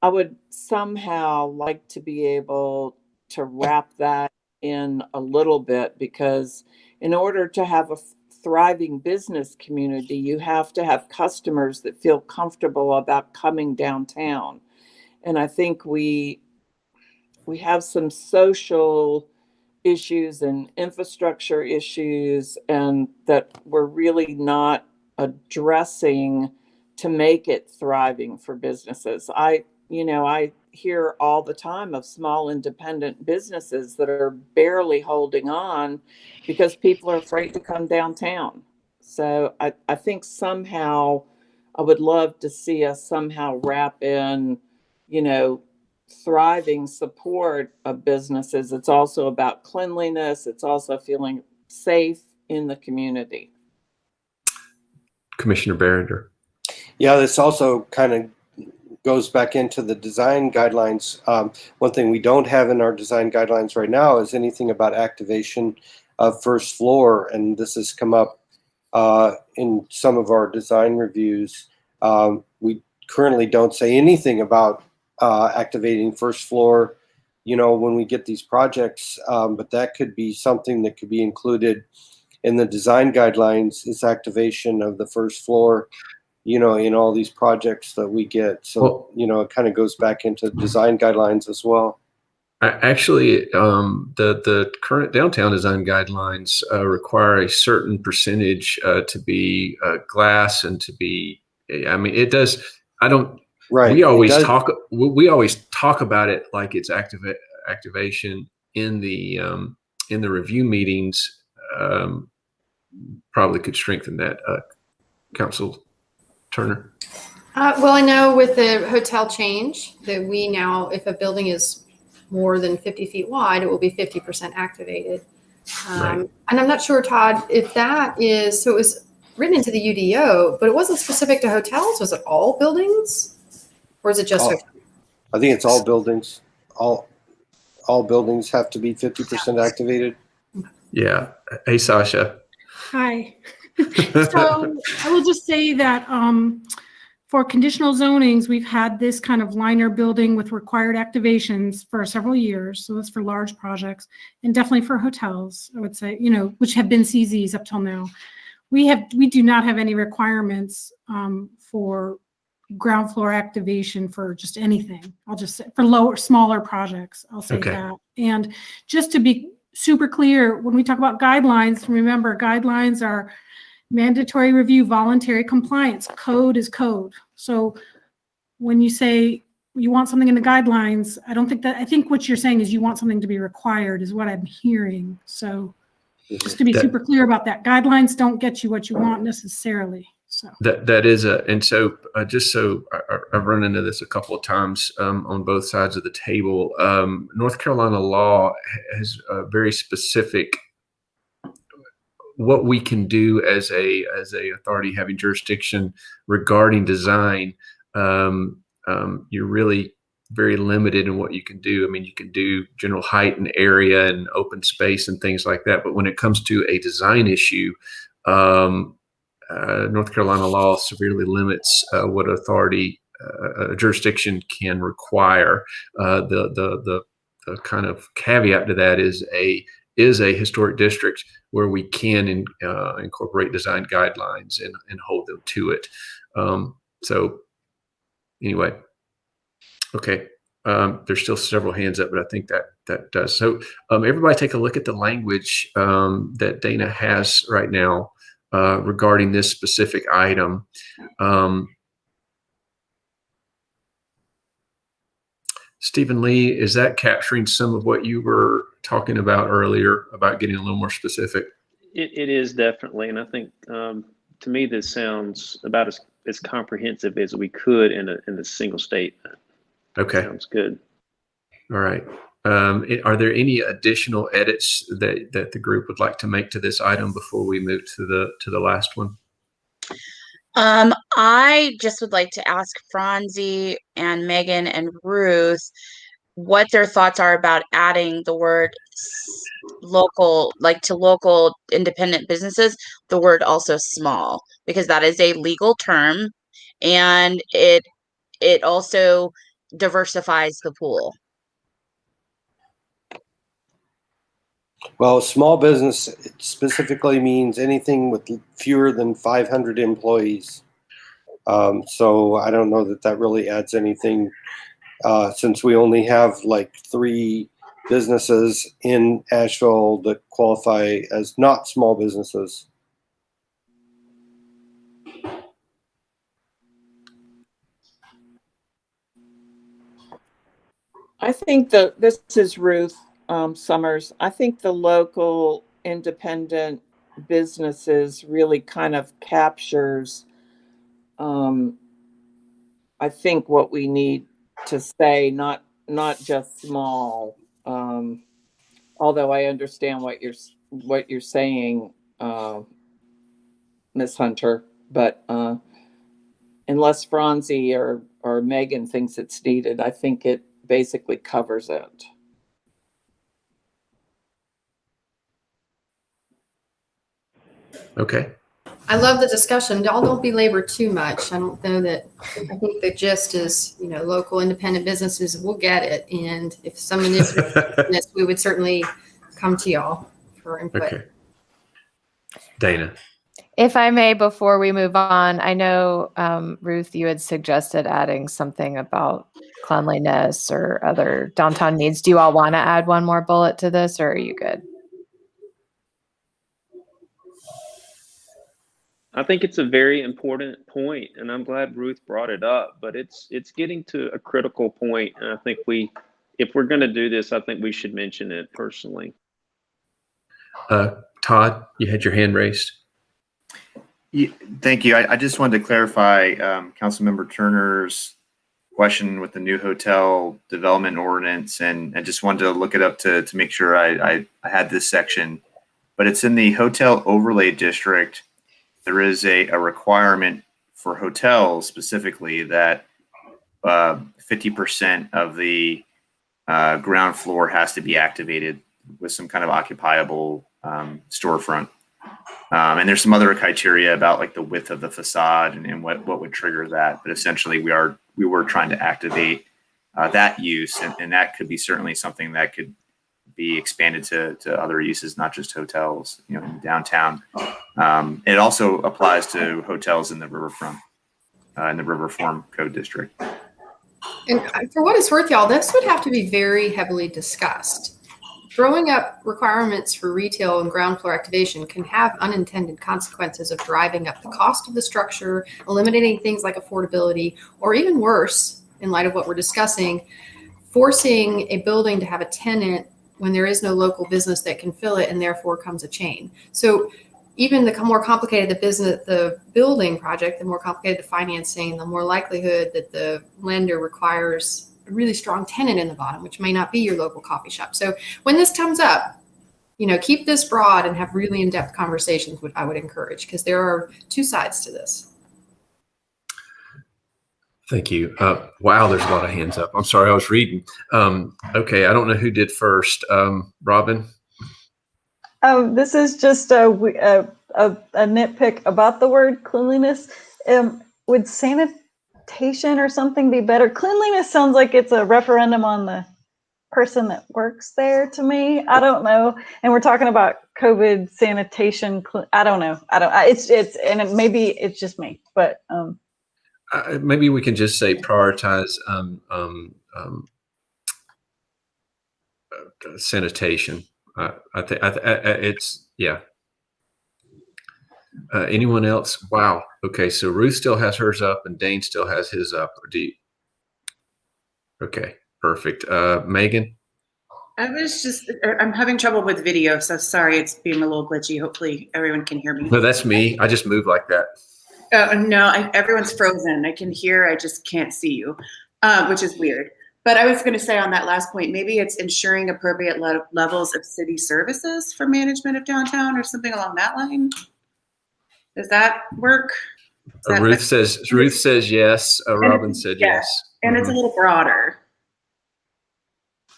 I would somehow like to be able to wrap that in a little bit, because in order to have a thriving business community, you have to have customers that feel comfortable about coming downtown. And I think we have some social issues and infrastructure issues, and that we're really not addressing to make it thriving for businesses. I hear all the time of small independent businesses that are barely holding on because people are afraid to come downtown. So I think somehow I would love to see us somehow wrap in, you know, thriving support of businesses. It's also about cleanliness. It's also feeling safe in the community. Commissioner Barringer. Yeah, this also kind of goes back into the design guidelines. One thing we don't have in our design guidelines right now is anything about activation of first floor, and this has come up in some of our design reviews. We currently don't say anything about activating first floor, you know, when we get these projects, but that could be something that could be included in the design guidelines, is activation of the first floor, you know, in all these projects that we get. So, well, you know, it kind of goes back into design guidelines as well. Actually, the current downtown design guidelines require a certain percentage to be glass and to be, I mean, it does, I don't, right. We always talk about it like it's activation in the review meetings. Probably could strengthen that, Council Turner. Well, I know with the hotel change that we now, if a building is more than 50 feet wide, it will be 50% activated. Right. And I'm not sure, Todd, if that is, so it was written into the UDO, but it wasn't specific to hotels. Was it all buildings, or is it just hotels? I think it's all buildings. All buildings have to be 50% activated. Yeah. Hey, Sasha. Hi. So I will just say that for conditional zonings, we've had this kind of liner building with required activations for several years. So that's for large projects, and definitely for hotels, I would say, you know, which have been CZs up till now. We do not have any requirements for ground floor activation for just anything. I'll just say for smaller projects, I'll say that. And just to be super clear, when we talk about guidelines, remember guidelines are mandatory review, voluntary compliance. Code is code. So when you say you want something in the guidelines, I think what you're saying is you want something to be required is what I'm hearing. So just to be super clear about that, guidelines don't get you what you want necessarily. So that is and so just so I've run into this a couple of times on both sides of the table. North Carolina law has a very specific what we can do as a authority having jurisdiction regarding design. You're really very limited in what you can do. I mean, you can do general height and area and open space and things like that, but when it comes to a design issue, North Carolina law severely limits what authority a jurisdiction can require. The kind of caveat to that is a historic district where we can incorporate design guidelines and hold them to it. So anyway, okay. There's still several hands up, but I think that does. So everybody take a look at the language that Dana has right now regarding this specific item. Stephen Lee, is that capturing some of what you were talking about earlier about getting a little more specific? It is definitely, and I think to me this sounds about as comprehensive as we could in a single statement. Okay, sounds good. All right. Are there any additional edits that the group would like to make to this item before we move to the last one? I just would like to ask Franzi and Megan and Ruth what their thoughts are about adding the word local, like to local independent businesses, the word also small, because that is a legal term and it also diversifies the pool. Well, small business specifically means anything with fewer than 500 employees. So I don't know that really adds anything since we only have like 3 businesses in Asheville that qualify as not small businesses. I think this is Ruth Summers. I think the local independent businesses really kind of captures I think what we need to say, not just small. Although I understand what you're saying, Ms. Hunter, but unless Franzi or Megan thinks it's needed, I think it basically covers it. Okay. I love the discussion. Y'all don't belabor too much. I don't know that, I think the gist is, local independent businesses will get it. And if someone is, we would certainly come to y'all for input. Okay. Dana. If I may, before we move on, I know, Ruth, you had suggested adding something about cleanliness or other downtown needs. Do you all want to add one more bullet to this, or are you good? I think it's a very important point, and I'm glad Ruth brought it up, but it's getting to a critical point, and I think if we're going to do this, I think we should mention it personally. Todd, you had your hand raised. Yeah, thank you. I just wanted to clarify Councilmember Turner's question with the new hotel development ordinance, and I just wanted to look it up to make sure I had this section. But it's in the hotel overlay district. There is a requirement for hotels specifically that 50% of the ground floor has to be activated with some kind of occupiable storefront. And there's some other criteria about like the width of the facade and what would trigger that. But essentially we were trying to activate that use, and that could be certainly something that could be expanded to other uses, not just hotels, in downtown. It also applies to hotels in the riverfront, in the Riverform Code District. And for what it's worth, y'all, this would have to be very heavily discussed. Throwing up requirements for retail and ground floor activation can have unintended consequences of driving up the cost of the structure, eliminating things like affordability, or even worse, in light of what we're discussing, forcing a building to have a tenant when there is no local business that can fill it, and therefore comes a chain. So even the more complicated the building project, the more complicated the financing, the more likelihood that the lender requires a really strong tenant in the bottom, which may not be your local coffee shop. So when this comes up, keep this broad and have really in-depth conversations, which I would encourage, because there are two sides to this. Thank you. Wow, there's a lot of hands up. I'm sorry, I was reading. Okay, I don't know who did first. Robin? This is just a nitpick about the word cleanliness. Would sanitation or something be better? Cleanliness sounds like it's a referendum on the person that works there to me. I don't know. And we're talking about COVID sanitation. I don't know. Maybe it's just me, but Maybe we can just say prioritize sanitation. I think it's, yeah. Anyone else? Wow. Okay, so Ruth still has hers up and Dane still has his up. Okay, perfect. Megan? I'm having trouble with video, so sorry, it's being a little glitchy. Hopefully everyone can hear me. No, that's me. I just move like that. No, everyone's frozen. I can hear, I just can't see you, which is weird. But I was going to say on that last point, maybe it's ensuring appropriate levels of city services for management of downtown or something along that line. Does that work? Ruth says yes. Robin said yes. And it's a little broader.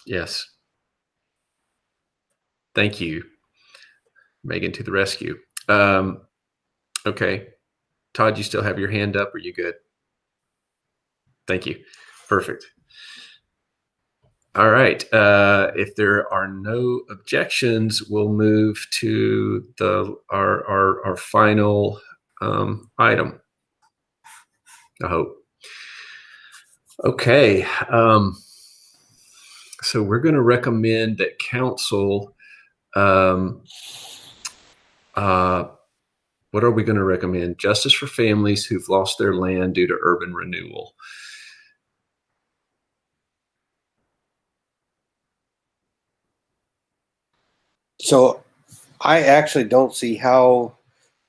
Yes. Thank you, Megan, to the rescue. Okay. Todd, you still have your hand up? Are you good? Thank you. Perfect. All right. If there are no objections, we'll move to our final item, I hope. Okay. So we're going to recommend that council, what are we going to recommend? Justice for families who've lost their land due to urban renewal. So I actually don't see how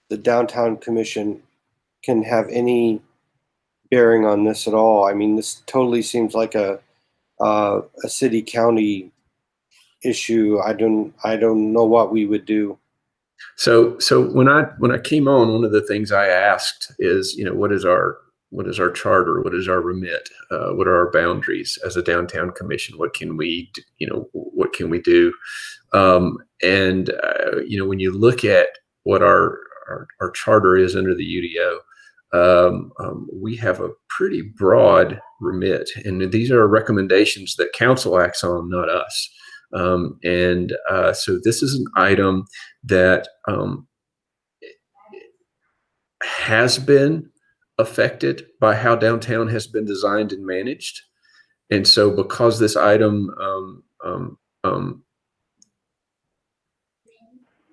the Downtown Commission can have any bearing on this at all. I mean, this totally seems like a city county issue. I don't know what we would do. So when I came on, one of the things I asked is, what is our charter? What is our remit? What are our boundaries as a downtown commission? What can we do? When you look at what our charter is under the UDO, we have a pretty broad remit, and these are recommendations that council acts on, not us. So this is an item that has been affected by how downtown has been designed and managed. And so because this item,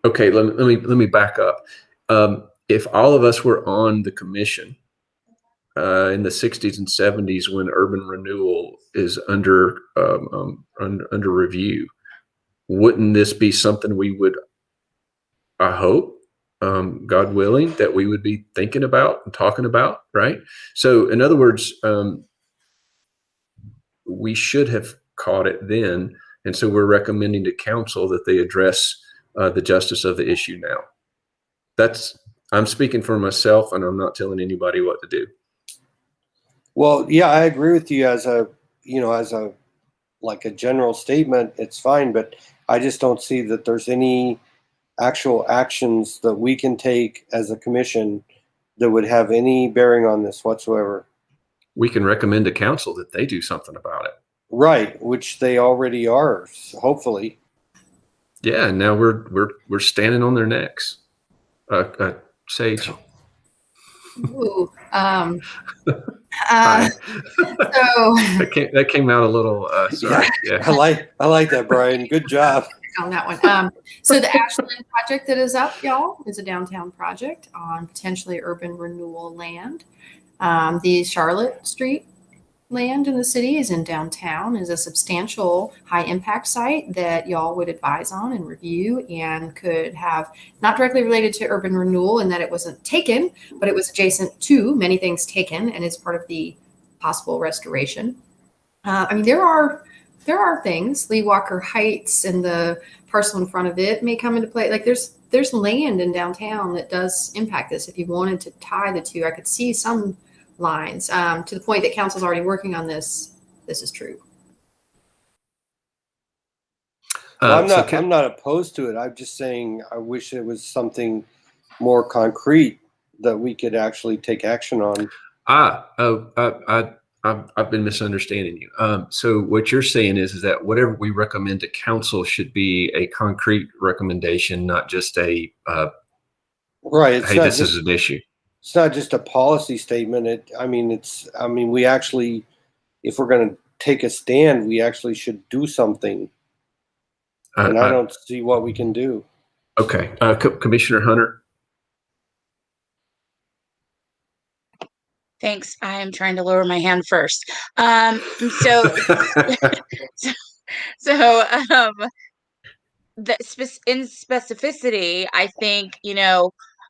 okay, let me back up. If all of us were on the commission in the 60s and 70s when urban renewal is under review, wouldn't this be something we would, I hope, God willing, that we would be thinking about and talking about, right? So in other words, we should have caught it then. And so we're recommending to council that they address the justice of the issue now. I'm speaking for myself, and I'm not telling anybody what to do. Well, yeah, I agree with you as a general statement, it's fine, but I just don't see that there's any actual actions that we can take as a commission that would have any bearing on this whatsoever. We can recommend to council that they do something about it. Right, which they already are, hopefully. Yeah, and now we're standing on their necks. Sage. Ooh, so that came out a little. Sorry. Yeah. I like that, Brian. Good job on that one. So the Ashland project that is up, y'all, is a downtown project on potentially urban renewal land. The Charlotte Street land in the city is in downtown, is a substantial high impact site that y'all would advise on and review, and could have not directly related to urban renewal in that it wasn't taken, but it was adjacent to many things taken and is part of the possible restoration. There are things, Lee Walker Heights and the parcel in front of it may come into play. Like there's land in downtown that does impact this. If you wanted to tie the two, I could see some lines to the point that council's already working on this. This is true. I'm not opposed to it. I'm just saying I wish it was something more concrete that we could actually take action on. I've been misunderstanding you. So what you're saying is that whatever we recommend to council should be a concrete recommendation, not just a right. Hey, this is an issue. It's not just a policy statement. We actually, if we're going to take a stand, we actually should do something. And I don't see what we can do. Okay. Commissioner Hunter. Thanks. I am trying to lower my hand first. In specificity, I think,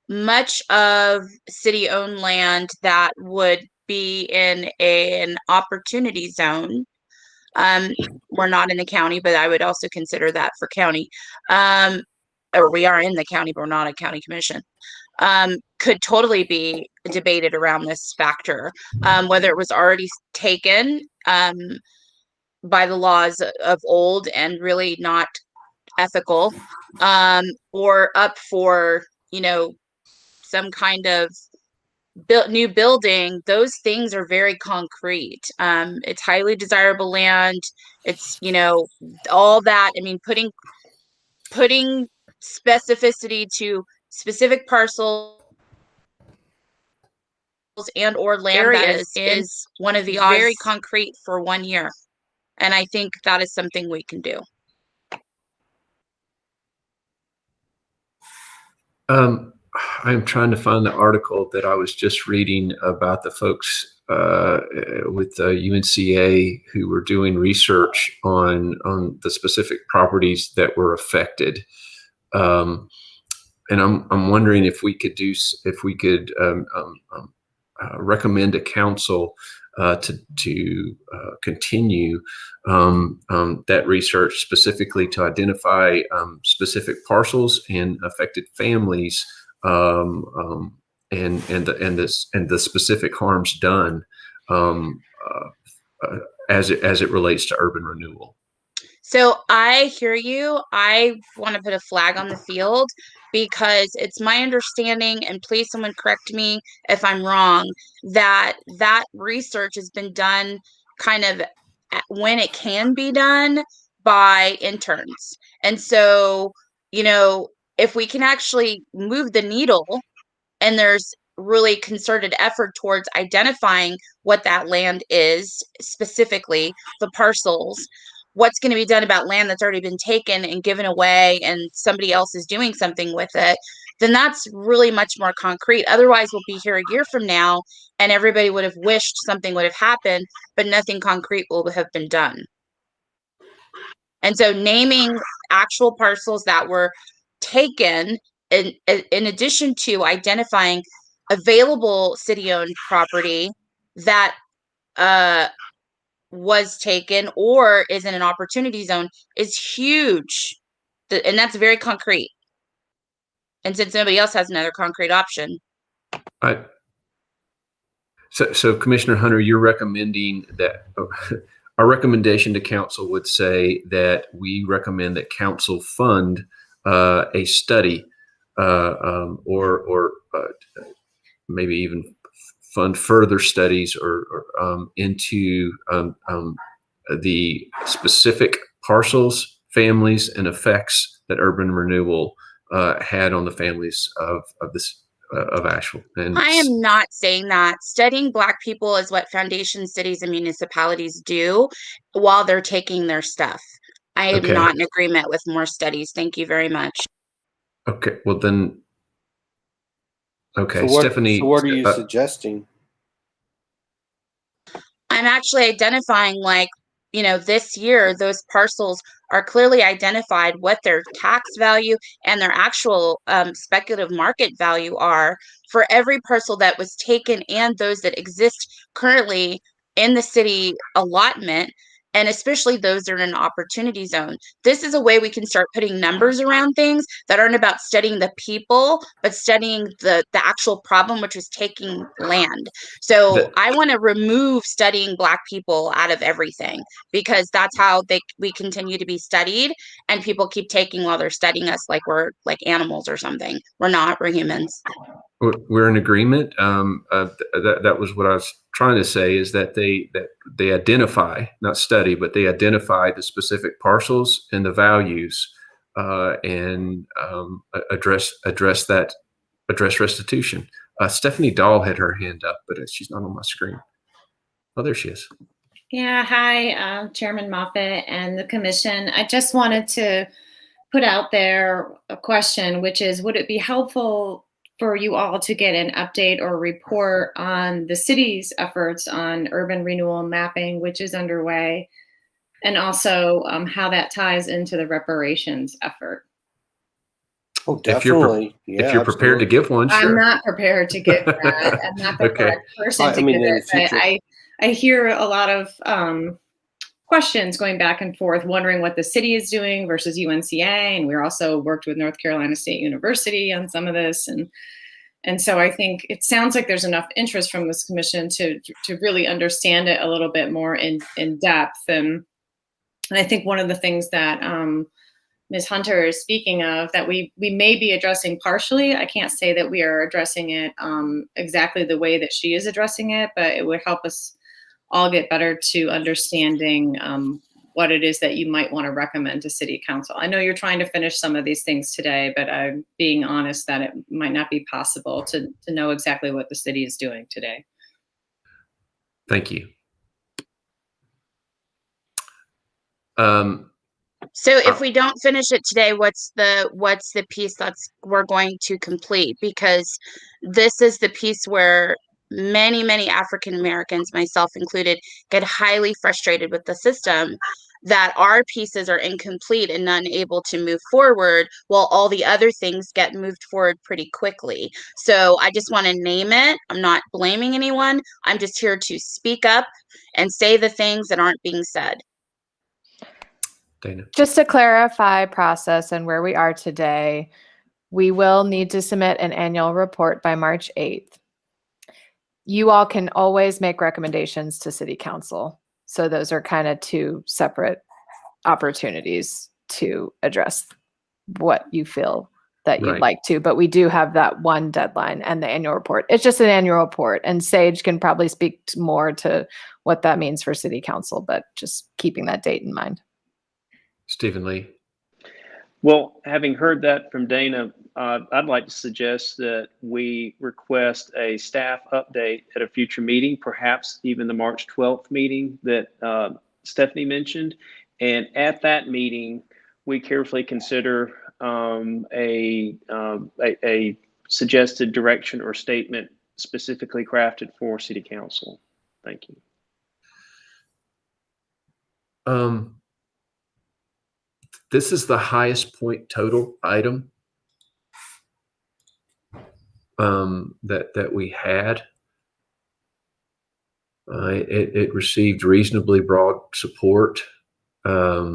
much of city-owned land that would be in an opportunity zone. We're not in the county, but I would also consider that for county. Or we are in the county, but we're not a county commission. Could totally be debated around this factor, whether it was already taken by the laws of old and really not ethical, or up for, some kind of new building. Those things are very concrete. It's highly desirable land. It's, all that. Putting specificity to specific parcels and or land areas is one of the very concrete for 1 year. And I think that is something we can do. I'm trying to find the article that I was just reading about the folks with UNCA who were doing research on the specific properties that were affected. And I'm wondering if we could recommend to council to continue that research specifically to identify specific parcels and affected families, and the specific harms done as it relates to urban renewal. So I hear you. I want to put a flag on the field because it's my understanding, and please someone correct me if I'm wrong, that research has been done kind of when it can be done by interns. And so, if we can actually move the needle and there's really concerted effort towards identifying what that land is, specifically the parcels, what's going to be done about land that's already been taken and given away and somebody else is doing something with it, then that's really much more concrete. Otherwise, we'll be here a year from now and everybody would have wished something would have happened, but nothing concrete will have been done. And so naming actual parcels that were taken, in addition to identifying available city-owned property that was taken or is in an opportunity zone, is huge. And that's very concrete. And since nobody else has another concrete option. So Commissioner Hunter, you're recommending that our recommendation to council would say that we recommend that council fund a study or maybe even fund further studies or into the specific parcels, families, and effects that urban renewal had on the families of Asheville. And I am not saying that. Studying Black people is what foundation cities and municipalities do while they're taking their stuff. I am not in agreement with more studies. Thank you very much. Okay, well then, okay, so Stephanie. So what are you suggesting? I'm actually identifying, like, this year, those parcels are clearly identified what their tax value and their actual speculative market value are for every parcel that was taken and those that exist currently in the city allotment, and especially those that are in an opportunity zone. This is a way we can start putting numbers around things that aren't about studying the people, but studying the actual problem, which is taking land. So I want to remove studying Black people out of everything, because that's how we continue to be studied, and people keep taking while they're studying us like we're like animals or something. We're not, we're humans. We're in agreement. That was what I was trying to say, is that they identify, not study, but they identify the specific parcels and the values, and address restitution. Stephanie Dahl had her hand up, but she's not on my screen. Oh, there she is. Yeah, hi, Chairman Moffitt and the commission. I just wanted to put out there a question, which is, would it be helpful for you all to get an update or report on the city's efforts on urban renewal mapping, which is underway, and also how that ties into the reparations effort? Oh, definitely. If you're prepared to give one, sure. I'm not prepared to give that. I'm not the correct person to give it. I hear a lot of questions going back and forth, wondering what the city is doing versus UNCA. And we're also worked with North Carolina State University on some of this. And so I think it sounds like there's enough interest from this commission to really understand it a little bit more in depth. And I think one of the things that Ms. Hunter is speaking of that we may be addressing partially, I can't say that we are addressing it exactly the way that she is addressing it, but it would help us all get better to understanding what it is that you might want to recommend to City Council. I know you're trying to finish some of these things today, but I'm being honest that it might not be possible to know exactly what the city is doing today. Thank you. So if we don't finish it today, what's the piece we're going to complete? Because this is the piece where many African Americans, myself included, get highly frustrated with the system, that our pieces are incomplete and unable to move forward while all the other things get moved forward pretty quickly. So I just want to name it. I'm not blaming anyone. I'm just here to speak up and say the things that aren't being said. Dana. Just to clarify process and where we are today, we will need to submit an annual report by March 8th. You all can always make recommendations to City Council. So those are kind of two separate opportunities to address what you feel that you'd Right. like to. But we do have that one deadline and the annual report. It's just an annual report. And Sage can probably speak more to what that means for City Council, but just keeping that date in mind. Stephen Lee. Well, having heard that from Dana, I'd like to suggest that we request a staff update at a future meeting, perhaps even the March 12th meeting that Stephanie mentioned. And at that meeting, we carefully consider a suggested direction or statement specifically crafted for City Council. Thank you. This is the highest point total item that we had. It received reasonably broad support. I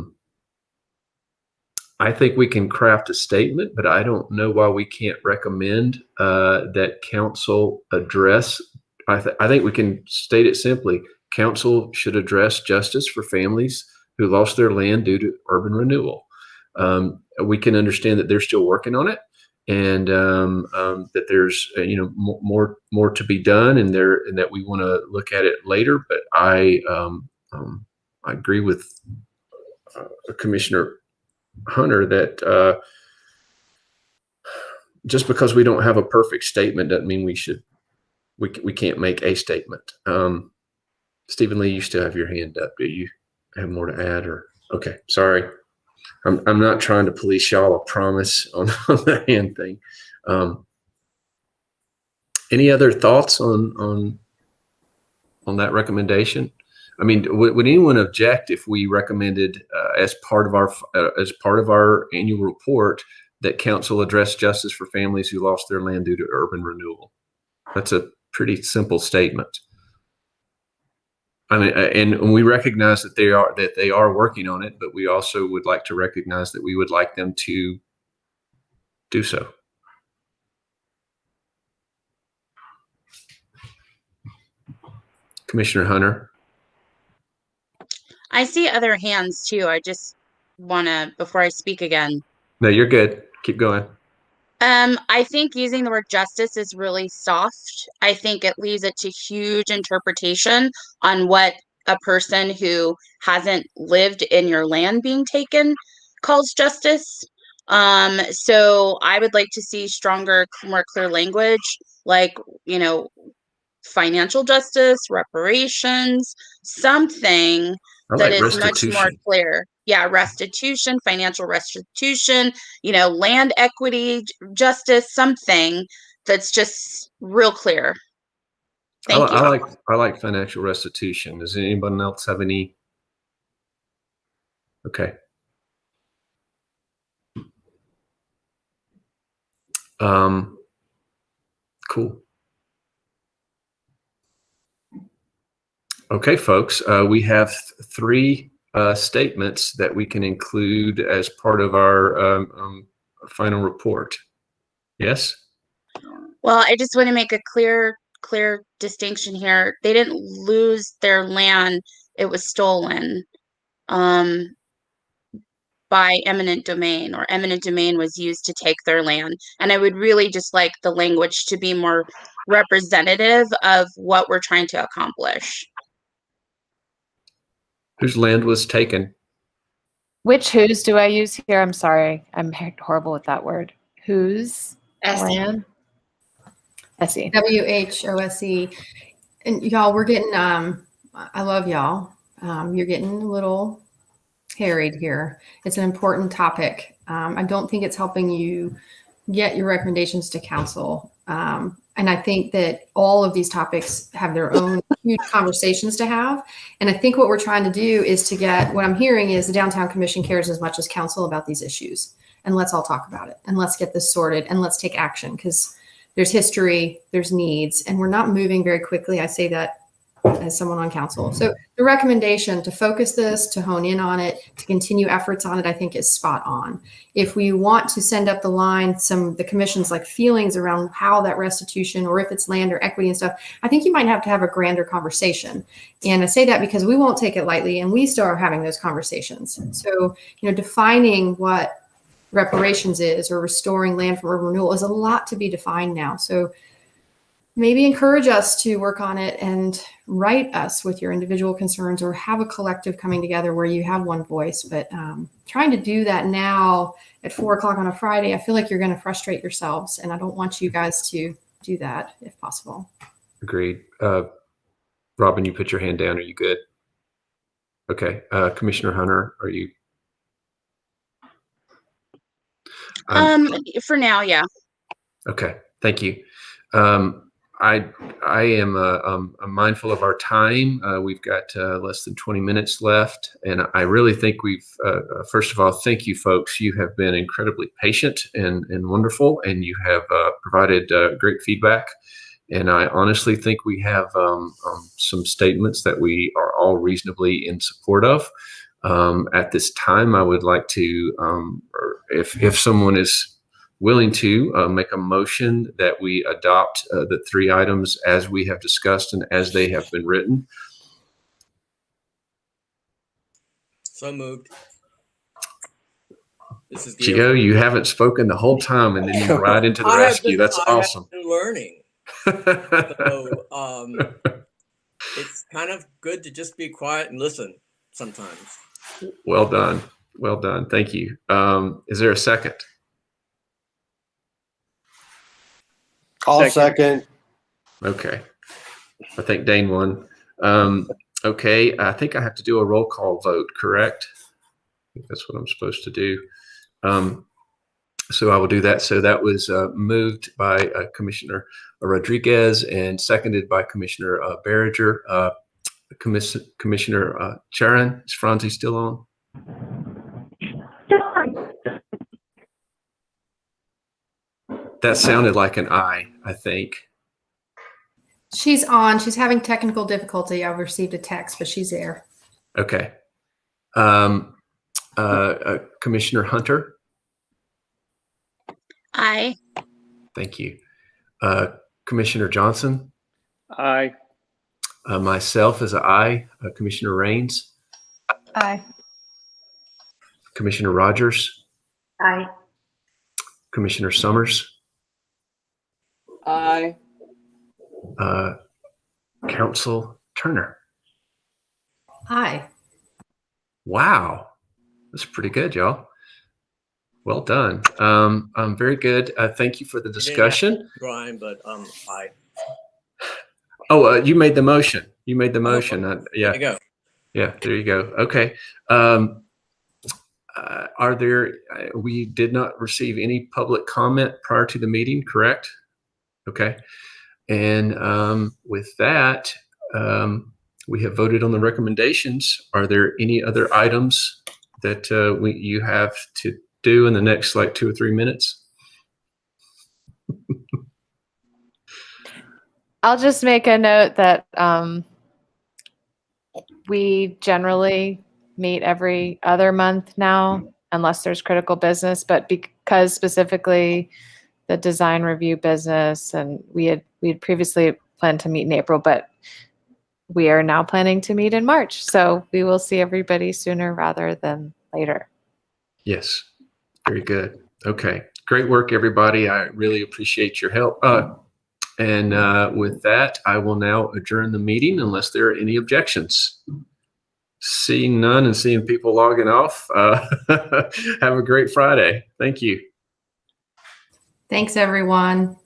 think we can craft a statement, but I don't know why we can't recommend that council address. I think we can state it simply. Council should address justice for families who lost their land due to urban renewal. We can understand that they're still working on it, and that there's more to be done, and that we want to look at it later. But I agree with Commissioner Hunter that just because we don't have a perfect statement doesn't mean we can't make a statement. Stephen Lee, you still have your hand up. Do you have more to add? Or okay, sorry. I'm not trying to police y'all, I promise, on the hand thing. Any other thoughts on that recommendation? I mean, would anyone object if we recommended as part of our annual report that council address justice for families who lost their land due to urban renewal? That's a pretty simple statement. I mean, and we recognize that they are working on it, but we also would like to recognize that we would like them to do so. Commissioner Hunter. I see other hands too. I just want to, before I speak again. No, you're good. Keep going. I think using the word justice is really soft. I think it leaves it to huge interpretation on what a person who hasn't lived in your land being taken calls justice. So I would like to see stronger, more clear language, like, financial justice, reparations, something that is much more clear. Yeah, restitution, financial restitution, land equity, justice, something that's just real clear. Thank you. I like financial restitution. Does anyone else have any? Okay. Cool. Okay, folks, we have three statements that we can include as part of our final report. Yes? Well, I just want to make a clear distinction here. They didn't lose their land. It was stolen by eminent domain, or eminent domain was used to take their land. And I would really just like the language to be more representative of what we're trying to accomplish. Whose land was taken? Whose do I use here? I'm sorry. I'm horrible with that word. Whose land? S-E. WHOSE. And y'all, we're getting, I love y'all. You're getting a little harried here. It's an important topic. I don't think it's helping you get your recommendations to council. And I think that all of these topics have their own huge conversations to have. And I think what we're trying to do is to get, what I'm hearing is the Downtown Commission cares as much as council about these issues. And let's all talk about it and let's get this sorted and let's take action, because there's history, there's needs, and we're not moving very quickly. I say that as someone on council. So the recommendation to focus this, to hone in on it, to continue efforts on it, I think is spot on. If we want to send up the line, the commission's like feelings around how that restitution, or if it's land or equity and stuff, I think you might have to have a grander conversation. And I say that because we won't take it lightly, and we still are having those conversations. So, defining what reparations is, or restoring land from urban renewal, is a lot to be defined now. So maybe encourage us to work on it and write us with your individual concerns, or have a collective coming together where you have one voice. But trying to do that now at 4:00 on a Friday, I feel like you're going to frustrate yourselves, and I don't want you guys to do that if possible. Agreed. Robin, you put your hand down. Are you good? Okay. Commissioner Hunter, are you? For now, yeah. Okay. Thank you. I am I'm mindful of our time. We've got less than 20 minutes left, and I really think we've, first of all, thank you folks. You have been incredibly patient and wonderful, and you have provided great feedback. And I honestly think we have some statements that we are all reasonably in support of. At this time, I would like to, or if someone is willing to make a motion that we adopt the 3 items as we have discussed and as they have been written. So moved. This is Chico, you haven't spoken the whole time, and then you ride into the rescue. That's awesome. I've been learning. So it's kind of good to just be quiet and listen sometimes. Well done. Well done. Thank you. Is there a second? I'll second. Okay. I think Dane won. Okay. I think I have to do a roll call vote, correct? I think that's what I'm supposed to do. So I will do that. So that was moved by Commissioner Rodriguez and seconded by Commissioner Barringer. Commissioner Charon, is Franzi still on? That sounded like an I think. She's on. She's having technical difficulty. I've received a text, but she's there. Okay. Commissioner Hunter? Aye. Thank you. Commissioner Johnson? Aye. Myself as an aye. Commissioner Rains? Aye. Commissioner Rogers? Aye. Commissioner Summers? Aye. Council Turner? Aye. Wow. That's pretty good, y'all. Well done. Very good. Thank you for the discussion. Brian, but aye. Oh, you made the motion. You made the motion. Yeah. There you go. Yeah, there you go. Okay. Are there, we did not receive any public comment prior to the meeting, correct? Okay. And with that, we have voted on the recommendations. Are there any other items that you have to do in the next like 2 or 3 minutes? I'll just make a note that we generally meet every other month now, unless there's critical business, but because specifically the design review business, and we had previously planned to meet in April, but we are now planning to meet in March. So we will see everybody sooner rather than later. Yes. Very good. Okay. Great work, everybody. I really appreciate your help. And with that, I will now adjourn the meeting unless there are any objections. Seeing none and seeing people logging off, have a great Friday. Thank you. Thanks, everyone.